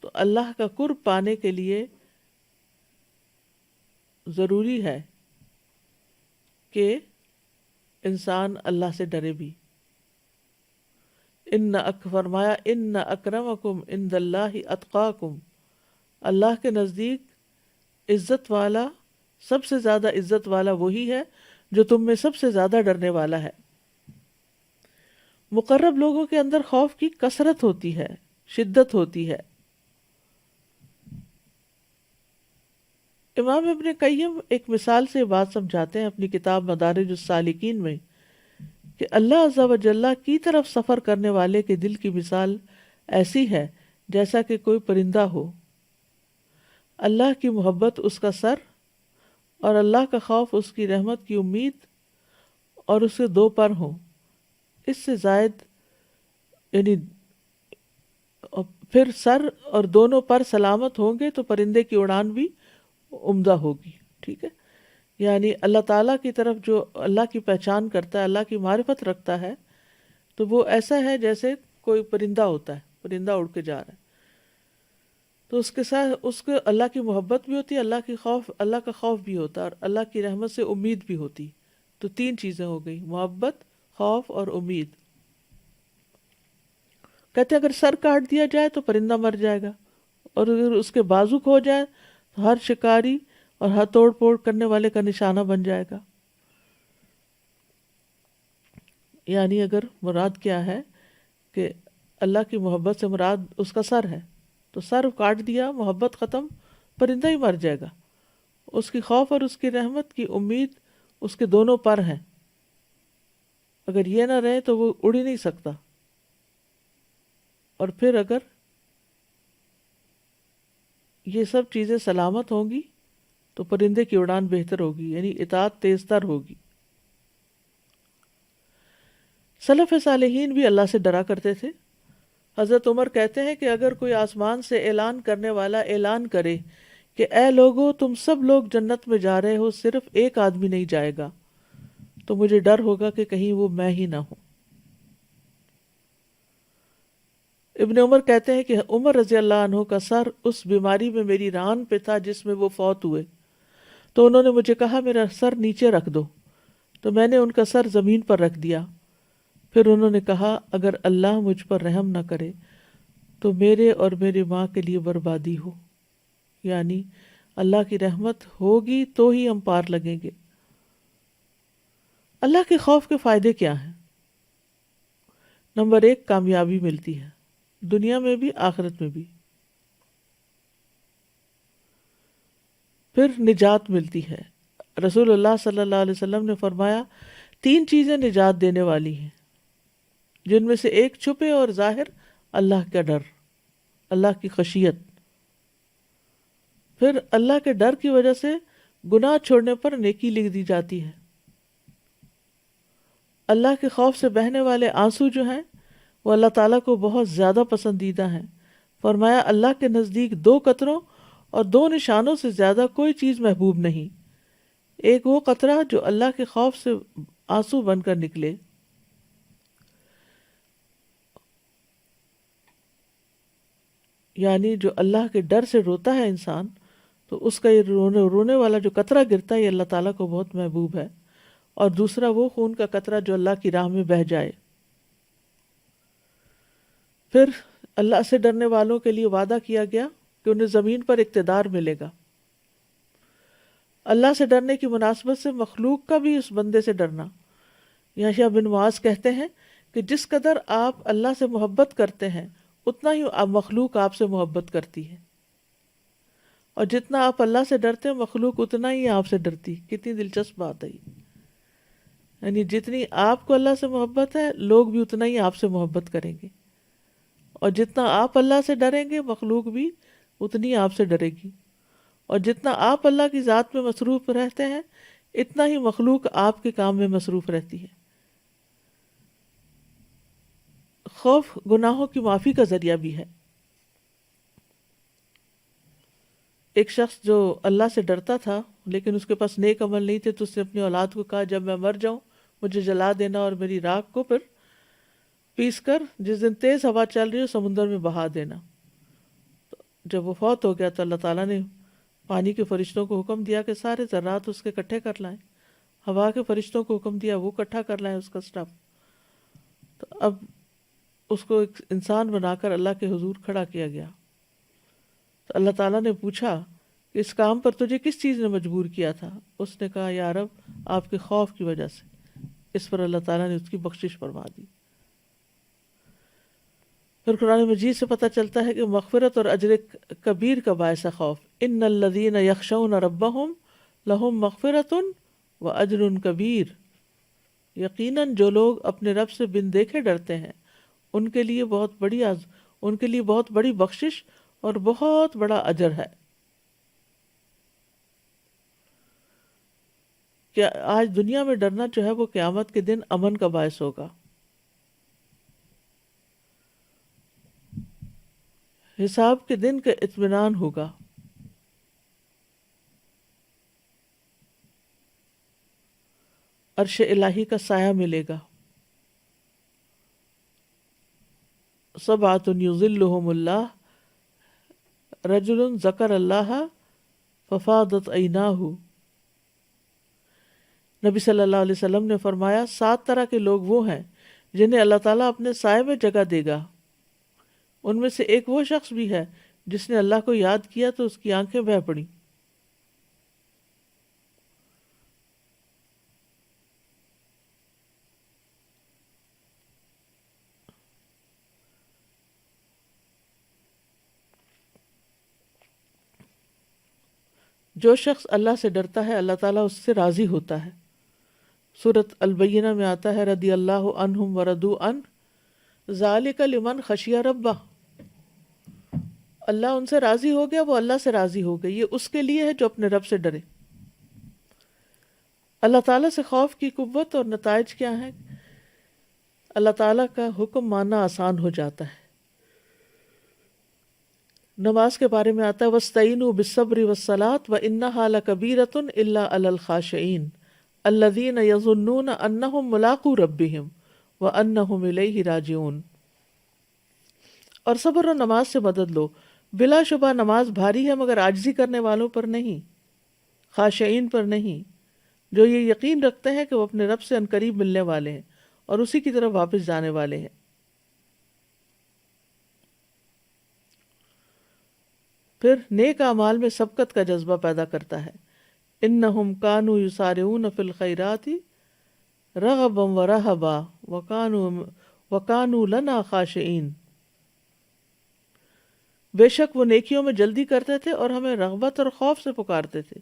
تو اللہ کا قرب پانے کے لیے ضروری ہے کہ انسان اللہ سے ڈرے بھی۔ فرمایا ان اکرمکم عند اللہ اتقاکم، اللہ کے نزدیک عزت والا، سب سے زیادہ عزت والا وہی ہے جو تم میں سب سے زیادہ ڈرنے والا ہے۔ مقرب لوگوں کے اندر خوف کی کثرت ہوتی ہے، شدت ہوتی ہے۔ امام ابن قیم ایک مثال سے بات سمجھاتے ہیں اپنی کتاب مدارج السالکین میں کہ اللہ عز و جل کی طرف سفر کرنے والے کے دل کی مثال ایسی ہے جیسا کہ کوئی پرندہ ہو، اللہ کی محبت اس کا سر اور اللہ کا خوف اس کی رحمت کی امید، اور اس کے دو پر ہوں۔ اس سے زائد یعنی پھر سر اور دونوں پر سلامت ہوں گے تو پرندے کی اڑان بھی عمدہ ہوگی۔ ٹھیک ہے، یعنی اللہ تعالیٰ کی طرف جو اللہ کی پہچان کرتا ہے، اللہ کی معرفت رکھتا ہے، تو وہ ایسا ہے جیسے کوئی پرندہ ہوتا ہے، پرندہ اڑ کے جا رہا ہے، تو اس کے ساتھ اس کو اللہ کی محبت بھی ہوتی ہے، اللہ کا خوف بھی ہوتا ہے، اور اللہ کی رحمت سے امید بھی ہوتی۔ تو تین چیزیں ہو گئی، محبت، خوف اور امید۔ کہتے ہیں اگر سر کاٹ دیا جائے تو پرندہ مر جائے گا، اور اگر اس کے بازو کھو جائے تو ہر شکاری اور ہر توڑ پھوڑ کرنے والے کا نشانہ بن جائے گا۔ یعنی اگر مراد کیا ہے کہ اللہ کی محبت سے مراد اس کا سر ہے، تو سر کاٹ دیا، محبت ختم، پرندہ ہی مر جائے گا۔ اس کی خوف اور اس کی رحمت کی امید اس کے دونوں پر ہیں، اگر یہ نہ رہے تو وہ اڑ ہی نہیں سکتا۔ اور پھر اگر یہ سب چیزیں سلامت ہوں گی تو پرندے کی اڑان بہتر ہوگی، یعنی اطاعت تیز تر ہوگی۔ سلف صالحین بھی اللہ سے ڈرا کرتے تھے۔ حضرت عمر کہتے ہیں کہ اگر کوئی آسمان سے اعلان کرنے والا اعلان کرے کہ اے لوگو تم سب لوگ جنت میں جا رہے ہو، صرف ایک آدمی نہیں جائے گا، تو مجھے ڈر ہوگا کہ کہیں وہ میں ہی نہ ہوں۔ ابن عمر کہتے ہیں کہ عمر رضی اللہ عنہ کا سر اس بیماری میں میری ران پہ تھا جس میں وہ فوت ہوئے، تو انہوں نے مجھے کہا میرا سر نیچے رکھ دو، تو میں نے ان کا سر زمین پر رکھ دیا۔ پھر انہوں نے کہا اگر اللہ مجھ پر رحم نہ کرے تو میرے اور میری ماں کے لیے بربادی ہو، یعنی اللہ کی رحمت ہوگی تو ہی ہم پار لگیں گے۔ اللہ کے خوف کے فائدے کیا ہیں؟ نمبر 1، کامیابی ملتی ہے، دنیا میں بھی آخرت میں بھی۔ پھر نجات ملتی ہے۔ رسول اللہ صلی اللہ علیہ وسلم نے فرمایا 3 چیزیں نجات دینے والی ہیں، جن میں سے ایک چھپے اور ظاہر اللہ کا ڈر، اللہ کی خشیت۔ پھر اللہ کے ڈر کی وجہ سے گناہ چھوڑنے پر نیکی لکھ دی جاتی ہے۔ اللہ کے خوف سے بہنے والے آنسو جو ہیں وہ اللہ تعالیٰ کو بہت زیادہ پسندیدہ ہیں۔ فرمایا اللہ کے نزدیک 2 قطروں اور 2 نشانوں سے زیادہ کوئی چیز محبوب نہیں۔ ایک وہ قطرہ جو اللہ کے خوف سے آنسو بن کر نکلے، یعنی جو اللہ کے ڈر سے روتا ہے انسان، تو اس کا یہ رونے والا جو قطرہ گرتا ہے یہ اللہ تعالیٰ کو بہت محبوب ہے۔ اور دوسرا وہ خون کا قطرہ جو اللہ کی راہ میں بہہ جائے۔ پھر اللہ سے ڈرنے والوں کے لیے وعدہ کیا گیا کہ انہیں زمین پر اقتدار ملے گا۔ اللہ سے ڈرنے کی مناسبت سے مخلوق کا بھی اس بندے سے ڈرنا. یحییٰ بن معاذ کہتے ہیں کہ جس قدر آپ اللہ سے محبت کرتے ہیں اتنا ہی مخلوق آپ سے محبت کرتی ہے، اور جتنا آپ اللہ سے ڈرتے ہیں مخلوق اتنا ہی آپ سے ڈرتی. کتنی دلچسپ بات ہے یہ. یعنی جتنی آپ کو اللہ سے محبت ہے لوگ بھی اتنا ہی آپ سے محبت کریں گے، اور جتنا آپ اللہ سے ڈریں گے مخلوق بھی اتنی آپ سے ڈرے گی، اور جتنا آپ اللہ کی ذات میں مصروف رہتے ہیں اتنا ہی مخلوق آپ کے کام میں مصروف رہتی ہے. خوف گناہوں کی معافی کا ذریعہ بھی ہے. ایک شخص جو اللہ سے ڈرتا تھا لیکن اس کے پاس نیک عمل نہیں تھے، تو اس نے اپنی اولاد کو کہا جب میں مر جاؤں مجھے جلا دینا اور میری راکھ کو پھر پیس کر جس دن تیز ہوا چل رہی ہو سمندر میں بہا دینا. تو جب وہ فوت ہو گیا تو اللہ تعالیٰ نے پانی کے فرشتوں کو حکم دیا کہ سارے ذرات اس کے اکٹھے کر لائیں، ہوا کے فرشتوں کو حکم دیا وہ اکٹھا کر لائیں اس کا اسٹف. تو اب اس کو ایک انسان بنا کر اللہ کے حضور کھڑا کیا گیا. تو اللہ تعالیٰ نے پوچھا کہ اس کام پر تجھے کس چیز نے مجبور کیا تھا؟ اس نے کہا یا رب آپ کے خوف کی وجہ سے. اس پر اللہ تعالیٰ نے اس کی بخشش فرما دی. پھر قرآن مجید سے پتہ چلتا ہے کہ مغفرت اور اجر کبیر کا باعث ہے خوف. ان الذین یخشون ربہم لہم مغفرۃ و اجر کبیر. یقیناً جو لوگ اپنے رب سے بن دیکھے ڈرتے ہیں ان کے لیے بہت بڑی بخشش اور بہت بڑا اجر ہے. کہ آج دنیا میں ڈرنا جو ہے وہ قیامت کے دن امن کا باعث ہوگا. حساب کے دن کا اطمینان ہوگا. عرش الہی کا سایہ ملے گا. سبعۃ یظلھم اللہ رجل ذکر اللہ ففاضت عیناہ. نبی صلی اللہ علیہ وسلم نے فرمایا 7 طرح کے لوگ وہ ہیں جنہیں اللہ تعالیٰ اپنے سائے میں جگہ دے گا. ان میں سے ایک وہ شخص بھی ہے جس نے اللہ کو یاد کیا تو اس کی آنکھیں بہہ پڑیں. جو شخص اللہ سے ڈرتا ہے اللہ تعالیٰ اس سے راضی ہوتا ہے. سورۃ البینہ میں آتا ہے رضی اللہ عنہم ورضوا عنہ ذالک لمن خشی ربہ. اللہ ان سے راضی ہو گیا، وہ اللہ سے راضی ہو گئے. یہ اس کے لیے ہے جو اپنے رب سے ڈرے. اللہ تعالیٰ سے خوف کی قوت اور نتائج کیا ہیں؟ اللہ تعالیٰ کا حکم ماننا آسان ہو جاتا ہے. نماز کے بارے میں آتا ہے وَاسْتَعِينُوا بِالصَّبْرِ وَالصَّلَاةِ وَإِنَّهَا لَكَبِيرَةٌ إِلَّا عَلَى الْخَاشِعِينَ الَّذِينَ يَظُنُّونَ أَنَّهُمْ مُلَاقُو رَبِّهِمْ وَأَنَّهُمْ إِلَيْهِ رَاجِعُونَ. اور صبر و نماز سے مدد لو، بلا شبہ نماز بھاری ہے مگر عاجزی کرنے والوں پر نہیں، خاشعین پر نہیں، جو یہ یقین رکھتے ہیں کہ وہ اپنے رب سے عنقریب ملنے والے ہیں اور اسی کی طرف واپس جانے والے ہیں. پھر نیک اعمال میں سبقت کا جذبہ پیدا کرتا ہے. انہم کانوا یسارعون فی الخیرات رغبا ورہبا وکانوا لنا خاشعین. بے شک وہ نیکیوں میں جلدی کرتے تھے اور ہمیں رغبت اور خوف سے پکارتے تھے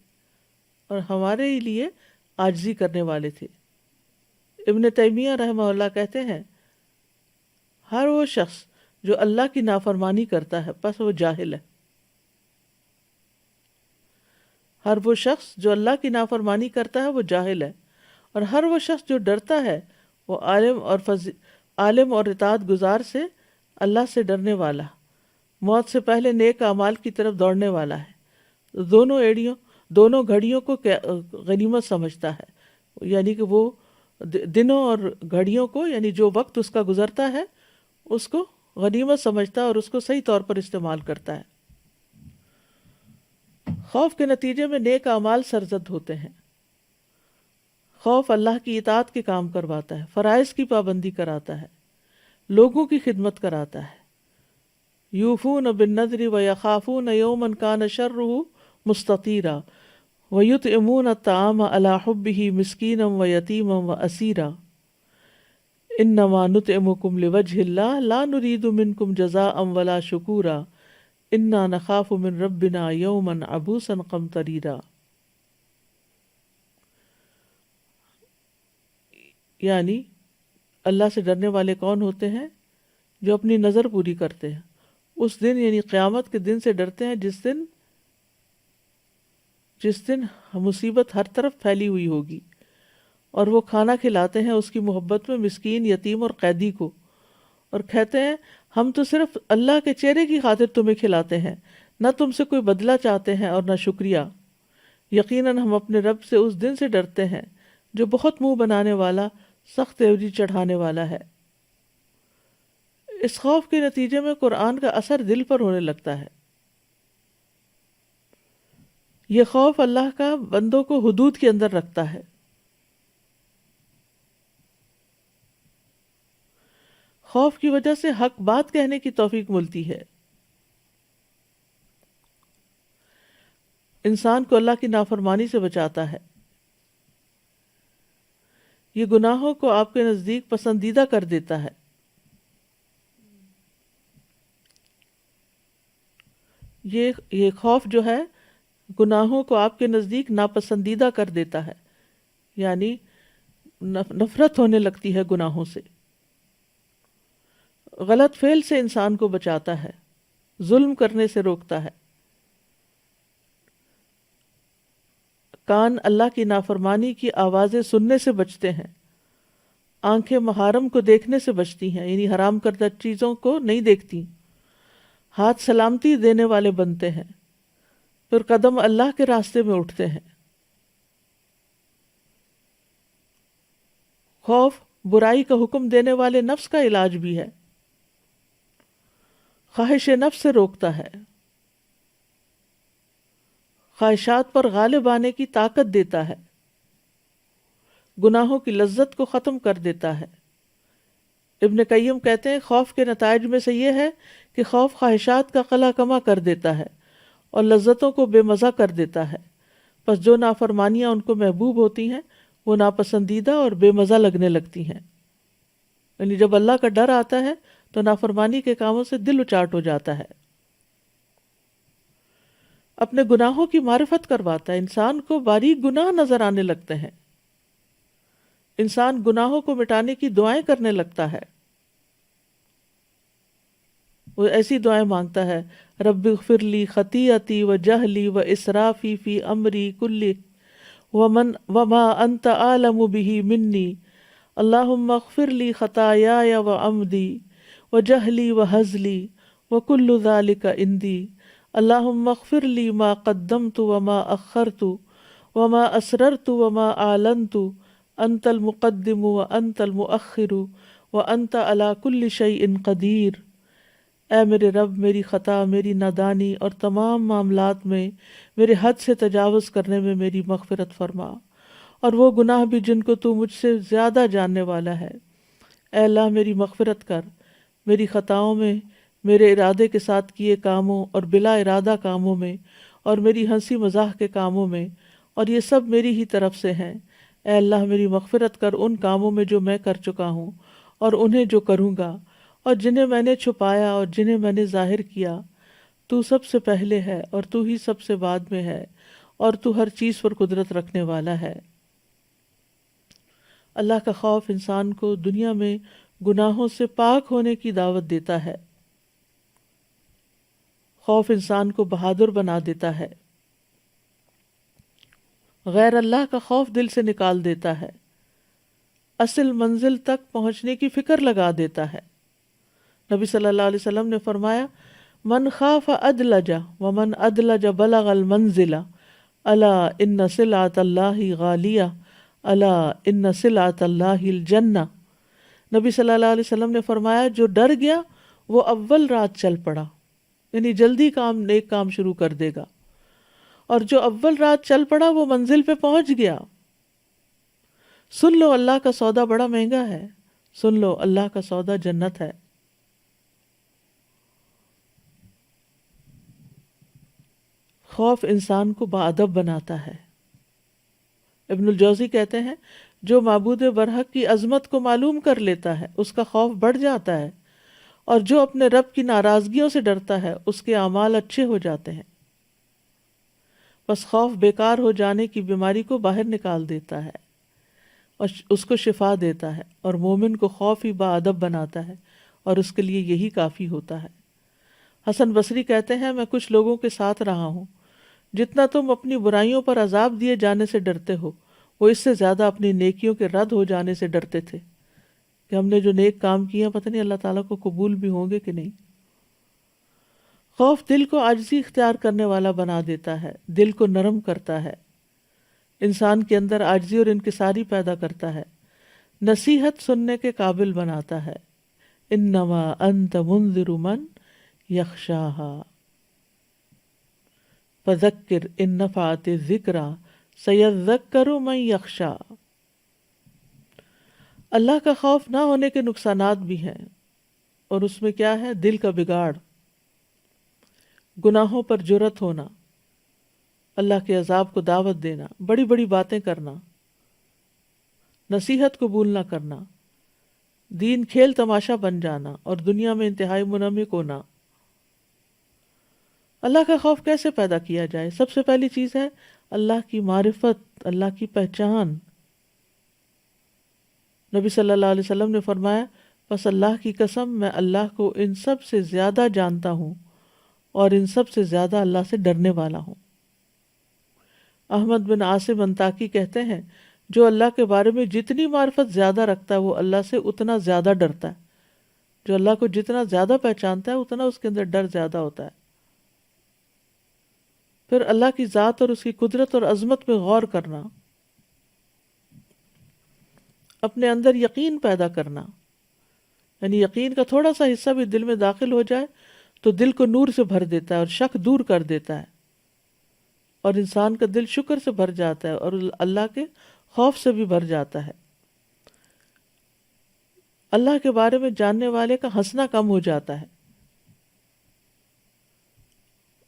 اور ہمارے ہی لیے عاجزی کرنے والے تھے. ابن تیمیہ رحمہ اللہ کہتے ہیں ہر وہ شخص جو اللہ کی نافرمانی کرتا ہے پس وہ جاہل ہے. ہر وہ شخص جو اللہ کی نافرمانی کرتا ہے وہ جاہل ہے، اور ہر وہ شخص جو ڈرتا ہے وہ عالم اور اطاعت گزار سے اللہ سے ڈرنے والا، موت سے پہلے نیک اعمال کی طرف دوڑنے والا ہے. دونوں گھڑیوں کو غنیمت سمجھتا ہے، یعنی کہ وہ دنوں اور گھڑیوں کو، یعنی جو وقت اس کا گزرتا ہے اس کو غنیمت سمجھتا ہے اور اس کو صحیح طور پر استعمال کرتا ہے. خوف کے نتیجے میں نیک اعمال سرزد ہوتے ہیں. خوف اللہ کی اطاعت کے کام کرواتا ہے، فرائض کی پابندی کراتا ہے، لوگوں کی خدمت کراتا ہے. یوفون بالنذر ویخافون یوما کان شرہ مستطیرا وَيُطْعِمُونَ الطَّعَامَ عَلَى حُبِّهِ مِسْكِينًا وَيَتِيمًا وَأَسِيرًا إِنَّمَا نُطْعِمُكُمْ لِوَجْهِ اللَّهِ لَا نُرِيدُ مِنْكُمْ جَزَاءً وَلَا شُكُورًا إِنَّا نَخَافُ مِنْ رَبِّنَا يَوْمًا عَبُوسًا قَمْطَرِيرًا. یعنی اللہ سے ڈرنے والے کون ہوتے ہیں؟ جو اپنی نظر پوری کرتے ہیں. اس دن یعنی قیامت کے دن سے ڈرتے ہیں جس دن مصیبت ہر طرف پھیلی ہوئی ہوگی. اور وہ کھانا کھلاتے ہیں اس کی محبت میں مسکین، یتیم اور قیدی کو، اور کہتے ہیں ہم تو صرف اللہ کے چہرے کی خاطر تمہیں کھلاتے ہیں، نہ تم سے کوئی بدلہ چاہتے ہیں اور نہ شکریہ. یقیناً ہم اپنے رب سے اس دن سے ڈرتے ہیں جو بہت منہ بنانے والا، سخت تیوری چڑھانے والا ہے. اس خوف کے نتیجے میں قرآن کا اثر دل پر ہونے لگتا ہے. یہ خوف اللہ کا بندوں کو حدود کے اندر رکھتا ہے. خوف کی وجہ سے حق بات کہنے کی توفیق ملتی ہے. انسان کو اللہ کی نافرمانی سے بچاتا ہے. یہ گناہوں کو آپ کے نزدیک پسندیدہ کر دیتا ہے. یہ خوف جو ہے گناہوں کو آپ کے نزدیک ناپسندیدہ کر دیتا ہے، یعنی نفرت ہونے لگتی ہے گناہوں سے. غلط فعل سے انسان کو بچاتا ہے، ظلم کرنے سے روکتا ہے. کان اللہ کی نافرمانی کی آوازیں سننے سے بچتے ہیں. آنکھیں محارم کو دیکھنے سے بچتی ہیں، یعنی حرام کردہ چیزوں کو نہیں دیکھتی. ہاتھ سلامتی دینے والے بنتے ہیں، پھر قدم اللہ کے راستے میں اٹھتے ہیں. خوف برائی کا حکم دینے والے نفس کا علاج بھی ہے. خواہش نفس سے روکتا ہے، خواہشات پر غالب آنے کی طاقت دیتا ہے، گناہوں کی لذت کو ختم کر دیتا ہے. ابن قیم کہتے ہیں خوف کے نتائج میں سے یہ ہے کہ خوف خواہشات کا قلع کما کر دیتا ہے اور لذتوں کو بے مزہ کر دیتا ہے. پس جو نافرمانیاں ان کو محبوب ہوتی ہیں وہ ناپسندیدہ اور بے مزہ لگنے لگتی ہیں. یعنی جب اللہ کا ڈر آتا ہے تو نافرمانی کے کاموں سے دل اچاٹ ہو جاتا ہے. اپنے گناہوں کی معرفت کرواتا ہے. انسان کو باریک گناہ نظر آنے لگتے ہیں. انسان گناہوں کو مٹانے کی دعائیں کرنے لگتا ہے. وہ ایسی دعائیں مانگتا ہے، رب اغفر لی خطیئتی و جہلی و اسرافی فی امری کلی وما انت عالم بہ منی اللہم اغفر لی خطایای و عمدی و جہلی و ہزلی و کل ذالک عندی اللہم اغفر لی ما قدمت وما اخرت وما اسررت وما اعلنت انت المقدم و انت المؤخر و انت علی کل شیء قدیر. اے میرے رب، میری خطا، میری نادانی اور تمام معاملات میں میرے حد سے تجاوز کرنے میں میری مغفرت فرما، اور وہ گناہ بھی جن کو تو مجھ سے زیادہ جاننے والا ہے. اے اللہ میری مغفرت کر، میری خطاؤں میں، میرے ارادے کے ساتھ کیے کاموں اور بلا ارادہ کاموں میں، اور میری ہنسی مزاح کے کاموں میں، اور یہ سب میری ہی طرف سے ہیں. اے اللہ میری مغفرت کر ان کاموں میں جو میں کر چکا ہوں اور انہیں جو کروں گا، اور جنہیں میں نے چھپایا اور جنہیں میں نے ظاہر کیا. تو سب سے پہلے ہے اور تو ہی سب سے بعد میں ہے، اور تو ہر چیز پر قدرت رکھنے والا ہے. اللہ کا خوف انسان کو دنیا میں گناہوں سے پاک ہونے کی دعوت دیتا ہے. خوف انسان کو بہادر بنا دیتا ہے. غیر اللہ کا خوف دل سے نکال دیتا ہے. اصل منزل تک پہنچنے کی فکر لگا دیتا ہے. نبی صلی اللہ علیہ وسلم نے فرمایا، من خاف ادلج ومن ادلج بلغ المنزل الا ان سلعۃ اللہ غالیہ الا ان سلعۃ اللہ الجنہ. نبی صلی اللہ علیہ وسلم نے فرمایا، جو ڈر گیا وہ اول رات چل پڑا، یعنی جلدی نیک کام شروع کر دے گا، اور جو اول رات چل پڑا وہ منزل پہ پہنچ گیا. سن لو اللہ کا سودا بڑا مہنگا ہے، سن لو اللہ کا سودا جنت ہے. خوف انسان کو باادب بناتا ہے. ابن الجوزی کہتے ہیں جو معبود برحق کی عظمت کو معلوم کر لیتا ہے اس کا خوف بڑھ جاتا ہے، اور جو اپنے رب کی ناراضگیوں سے ڈرتا ہے اس کے اعمال اچھے ہو جاتے ہیں۔ بس خوف بیکار ہو جانے کی بیماری کو باہر نکال دیتا ہے اور اس کو شفا دیتا ہے، اور مومن کو خوف ہی باادب بناتا ہے، اور اس کے لیے یہی کافی ہوتا ہے۔ حسن بصری کہتے ہیں میں کچھ لوگوں کے ساتھ رہا ہوں، جتنا تم اپنی برائیوں پر عذاب دیے جانے سے ڈرتے ہو وہ اس سے زیادہ اپنی نیکیوں کے رد ہو جانے سے ڈرتے تھے، کہ ہم نے جو نیک کام کیے ہیں پتہ نہیں اللہ تعالیٰ کو قبول بھی ہوں گے کہ نہیں۔ خوف دل کو عاجزی اختیار کرنے والا بنا دیتا ہے، دل کو نرم کرتا ہے، انسان کے اندر عاجزی اور انکساری پیدا کرتا ہے، نصیحت سننے کے قابل بناتا ہے۔ انما انت منذر من یخشاہا فذکر ان نفعت الذکری سیذکر من یخشا۔ اللہ کا خوف نہ ہونے کے نقصانات بھی ہیں، اور اس میں کیا ہے؟ دل کا بگاڑ، گناہوں پر جرأت ہونا، اللہ کے عذاب کو دعوت دینا، بڑی بڑی باتیں کرنا، نصیحت قبول نہ کرنا، دین کھیل تماشا بن جانا، اور دنیا میں انتہائی منمک ہونا۔ اللہ کا خوف کیسے پیدا کیا جائے؟ سب سے پہلی چیز ہے اللہ کی معرفت، اللہ کی پہچان۔ نبی صلی اللہ علیہ وسلم نے فرمایا بس اللہ کی قسم میں اللہ کو ان سب سے زیادہ جانتا ہوں اور ان سب سے زیادہ اللہ سے ڈرنے والا ہوں۔ احمد بن عاصم انطاکی کہتے ہیں جو اللہ کے بارے میں جتنی معرفت زیادہ رکھتا ہے وہ اللہ سے اتنا زیادہ ڈرتا ہے۔ جو اللہ کو جتنا زیادہ پہچانتا ہے اتنا اس کے اندر ڈر زیادہ ہوتا ہے۔ پھر اللہ کی ذات اور اس کی قدرت اور عظمت میں غور کرنا، اپنے اندر یقین پیدا کرنا، یعنی یقین کا تھوڑا سا حصہ بھی دل میں داخل ہو جائے تو دل کو نور سے بھر دیتا ہے اور شک دور کر دیتا ہے، اور انسان کا دل شکر سے بھر جاتا ہے اور اللہ کے خوف سے بھی بھر جاتا ہے۔ اللہ کے بارے میں جاننے والے کا ہنسنا کم ہو جاتا ہے،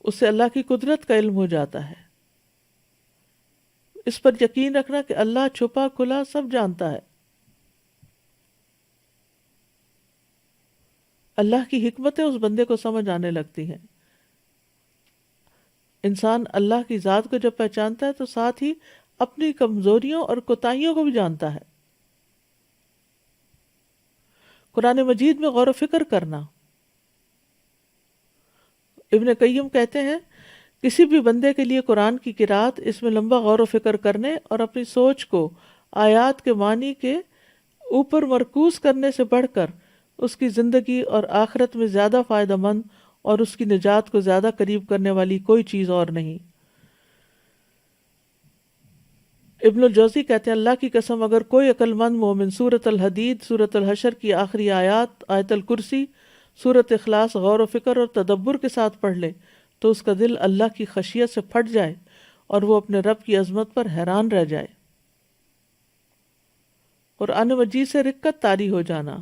اس سے اللہ کی قدرت کا علم ہو جاتا ہے۔ اس پر یقین رکھنا کہ اللہ چھپا کھلا سب جانتا ہے۔ اللہ کی حکمتیں اس بندے کو سمجھ آنے لگتی ہیں۔ انسان اللہ کی ذات کو جب پہچانتا ہے تو ساتھ ہی اپنی کمزوریوں اور کوتاہیوں کو بھی جانتا ہے۔ قرآن مجید میں غور و فکر کرنا۔ ابن قیم کہتے ہیں کسی بھی بندے کے لیے قرآن کی قرأت اس میں لمبا غور و فکر کرنے اور اپنی سوچ کو آیات کے معنی کے اوپر مرکوز کرنے سے بڑھ کر اس کی زندگی اور آخرت میں زیادہ فائدہ مند اور اس کی نجات کو زیادہ قریب کرنے والی کوئی چیز اور نہیں۔ ابن الجوزی کہتے ہیں اللہ کی قسم اگر کوئی عقل مند مومن سورۃ الحدید، سورۃ الحشر کی آخری آیات، آیت الکرسی، سورۃ اخلاص غور و فکر اور تدبر کے ساتھ پڑھ لے تو اس کا دل اللہ کی خشیت سے پھٹ جائے اور وہ اپنے رب کی عظمت پر حیران رہ جائے۔ قرآن مجید سے رقت طاری ہو جانا،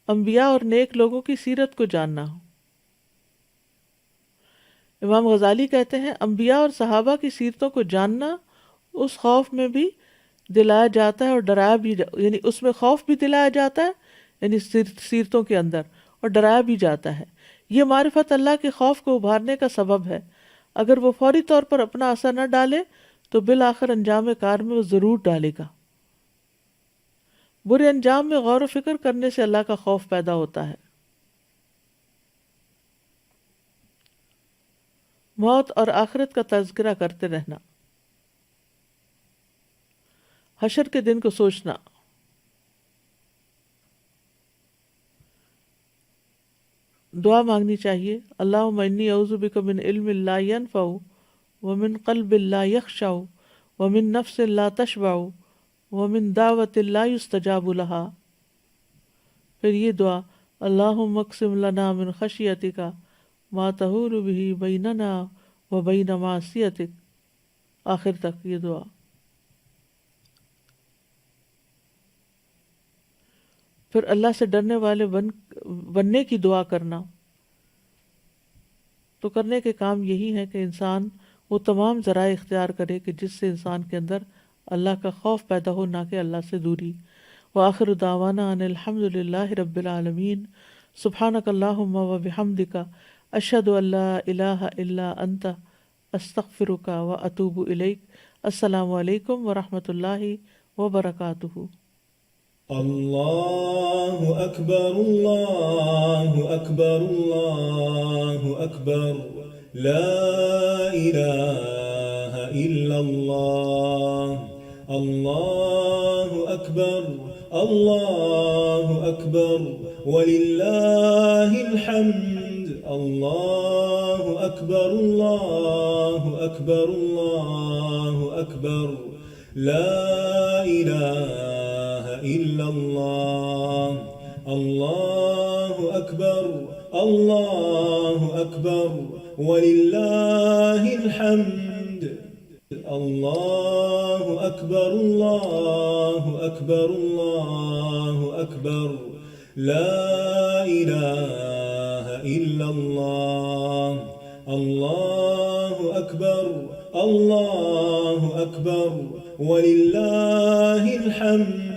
انبیاء اور نیک لوگوں کی سیرت کو جاننا۔ امام غزالی کہتے ہیں انبیاء اور صحابہ کی سیرتوں کو جاننا اس خوف میں بھی دلایا جاتا ہے اور ڈرایا بھی یعنی اس میں خوف بھی دلایا جاتا ہے یعنی سیرتوں کے اندر، اور ڈرایا بھی جاتا ہے۔ یہ معرفت اللہ کے خوف کو ابھارنے کا سبب ہے۔ اگر وہ فوری طور پر اپنا اثر نہ ڈالے تو بالآخر انجام کار میں وہ ضرور ڈالے گا۔ برے انجام میں غور و فکر کرنے سے اللہ کا خوف پیدا ہوتا ہے۔ موت اور آخرت کا تذکرہ کرتے رہنا، حشر کے دن کو سوچنا، دعا مانگنی چاہیے اللہم انی اعوذ بک من علم لا ینفع ومن قلب لا یخشع ومن نفس لا تشبع ومن دعوت لا یستجاب لها۔ پھر یہ دعا اللہم اقسم لنا من خشیتک ما تحول به بیننا وبین معصیتک، آخر تک یہ دعا۔ پھر اللہ سے ڈرنے والے بننے کی دعا کرنا۔ تو کرنے کے کام یہی ہے کہ انسان وہ تمام ذرائع اختیار کرے کہ جس سے انسان کے اندر اللہ کا خوف پیدا ہو، نہ کہ اللہ سے دوری۔ وآخر دعوانا ان الحمد للہ رب العالمین۔ سبحانک اللہم و بحمدک، اشہد ان لا الہ الا انت، استغفرک و اتوب الیک۔ السلام علیکم ورحمۃ اللہ وبرکاتہ۔ اللہ اکبر اللہ اکبر اللہ اکبر، لا الہ الا اللہ، اللہ اکبر اللہ اکبر وللہ الحمد، اللہ اکبر اللہ اکبر اللہ اکبر، لا الہ الا اللہ، اللہ اکبر اللہ اکبر وللہ الحمد، اللہ اکبر اللہ اکبر اللہ اکبر، لا الہ الا اللہ، اللہ اکبر اللہ اکبر وللہ الحمد۔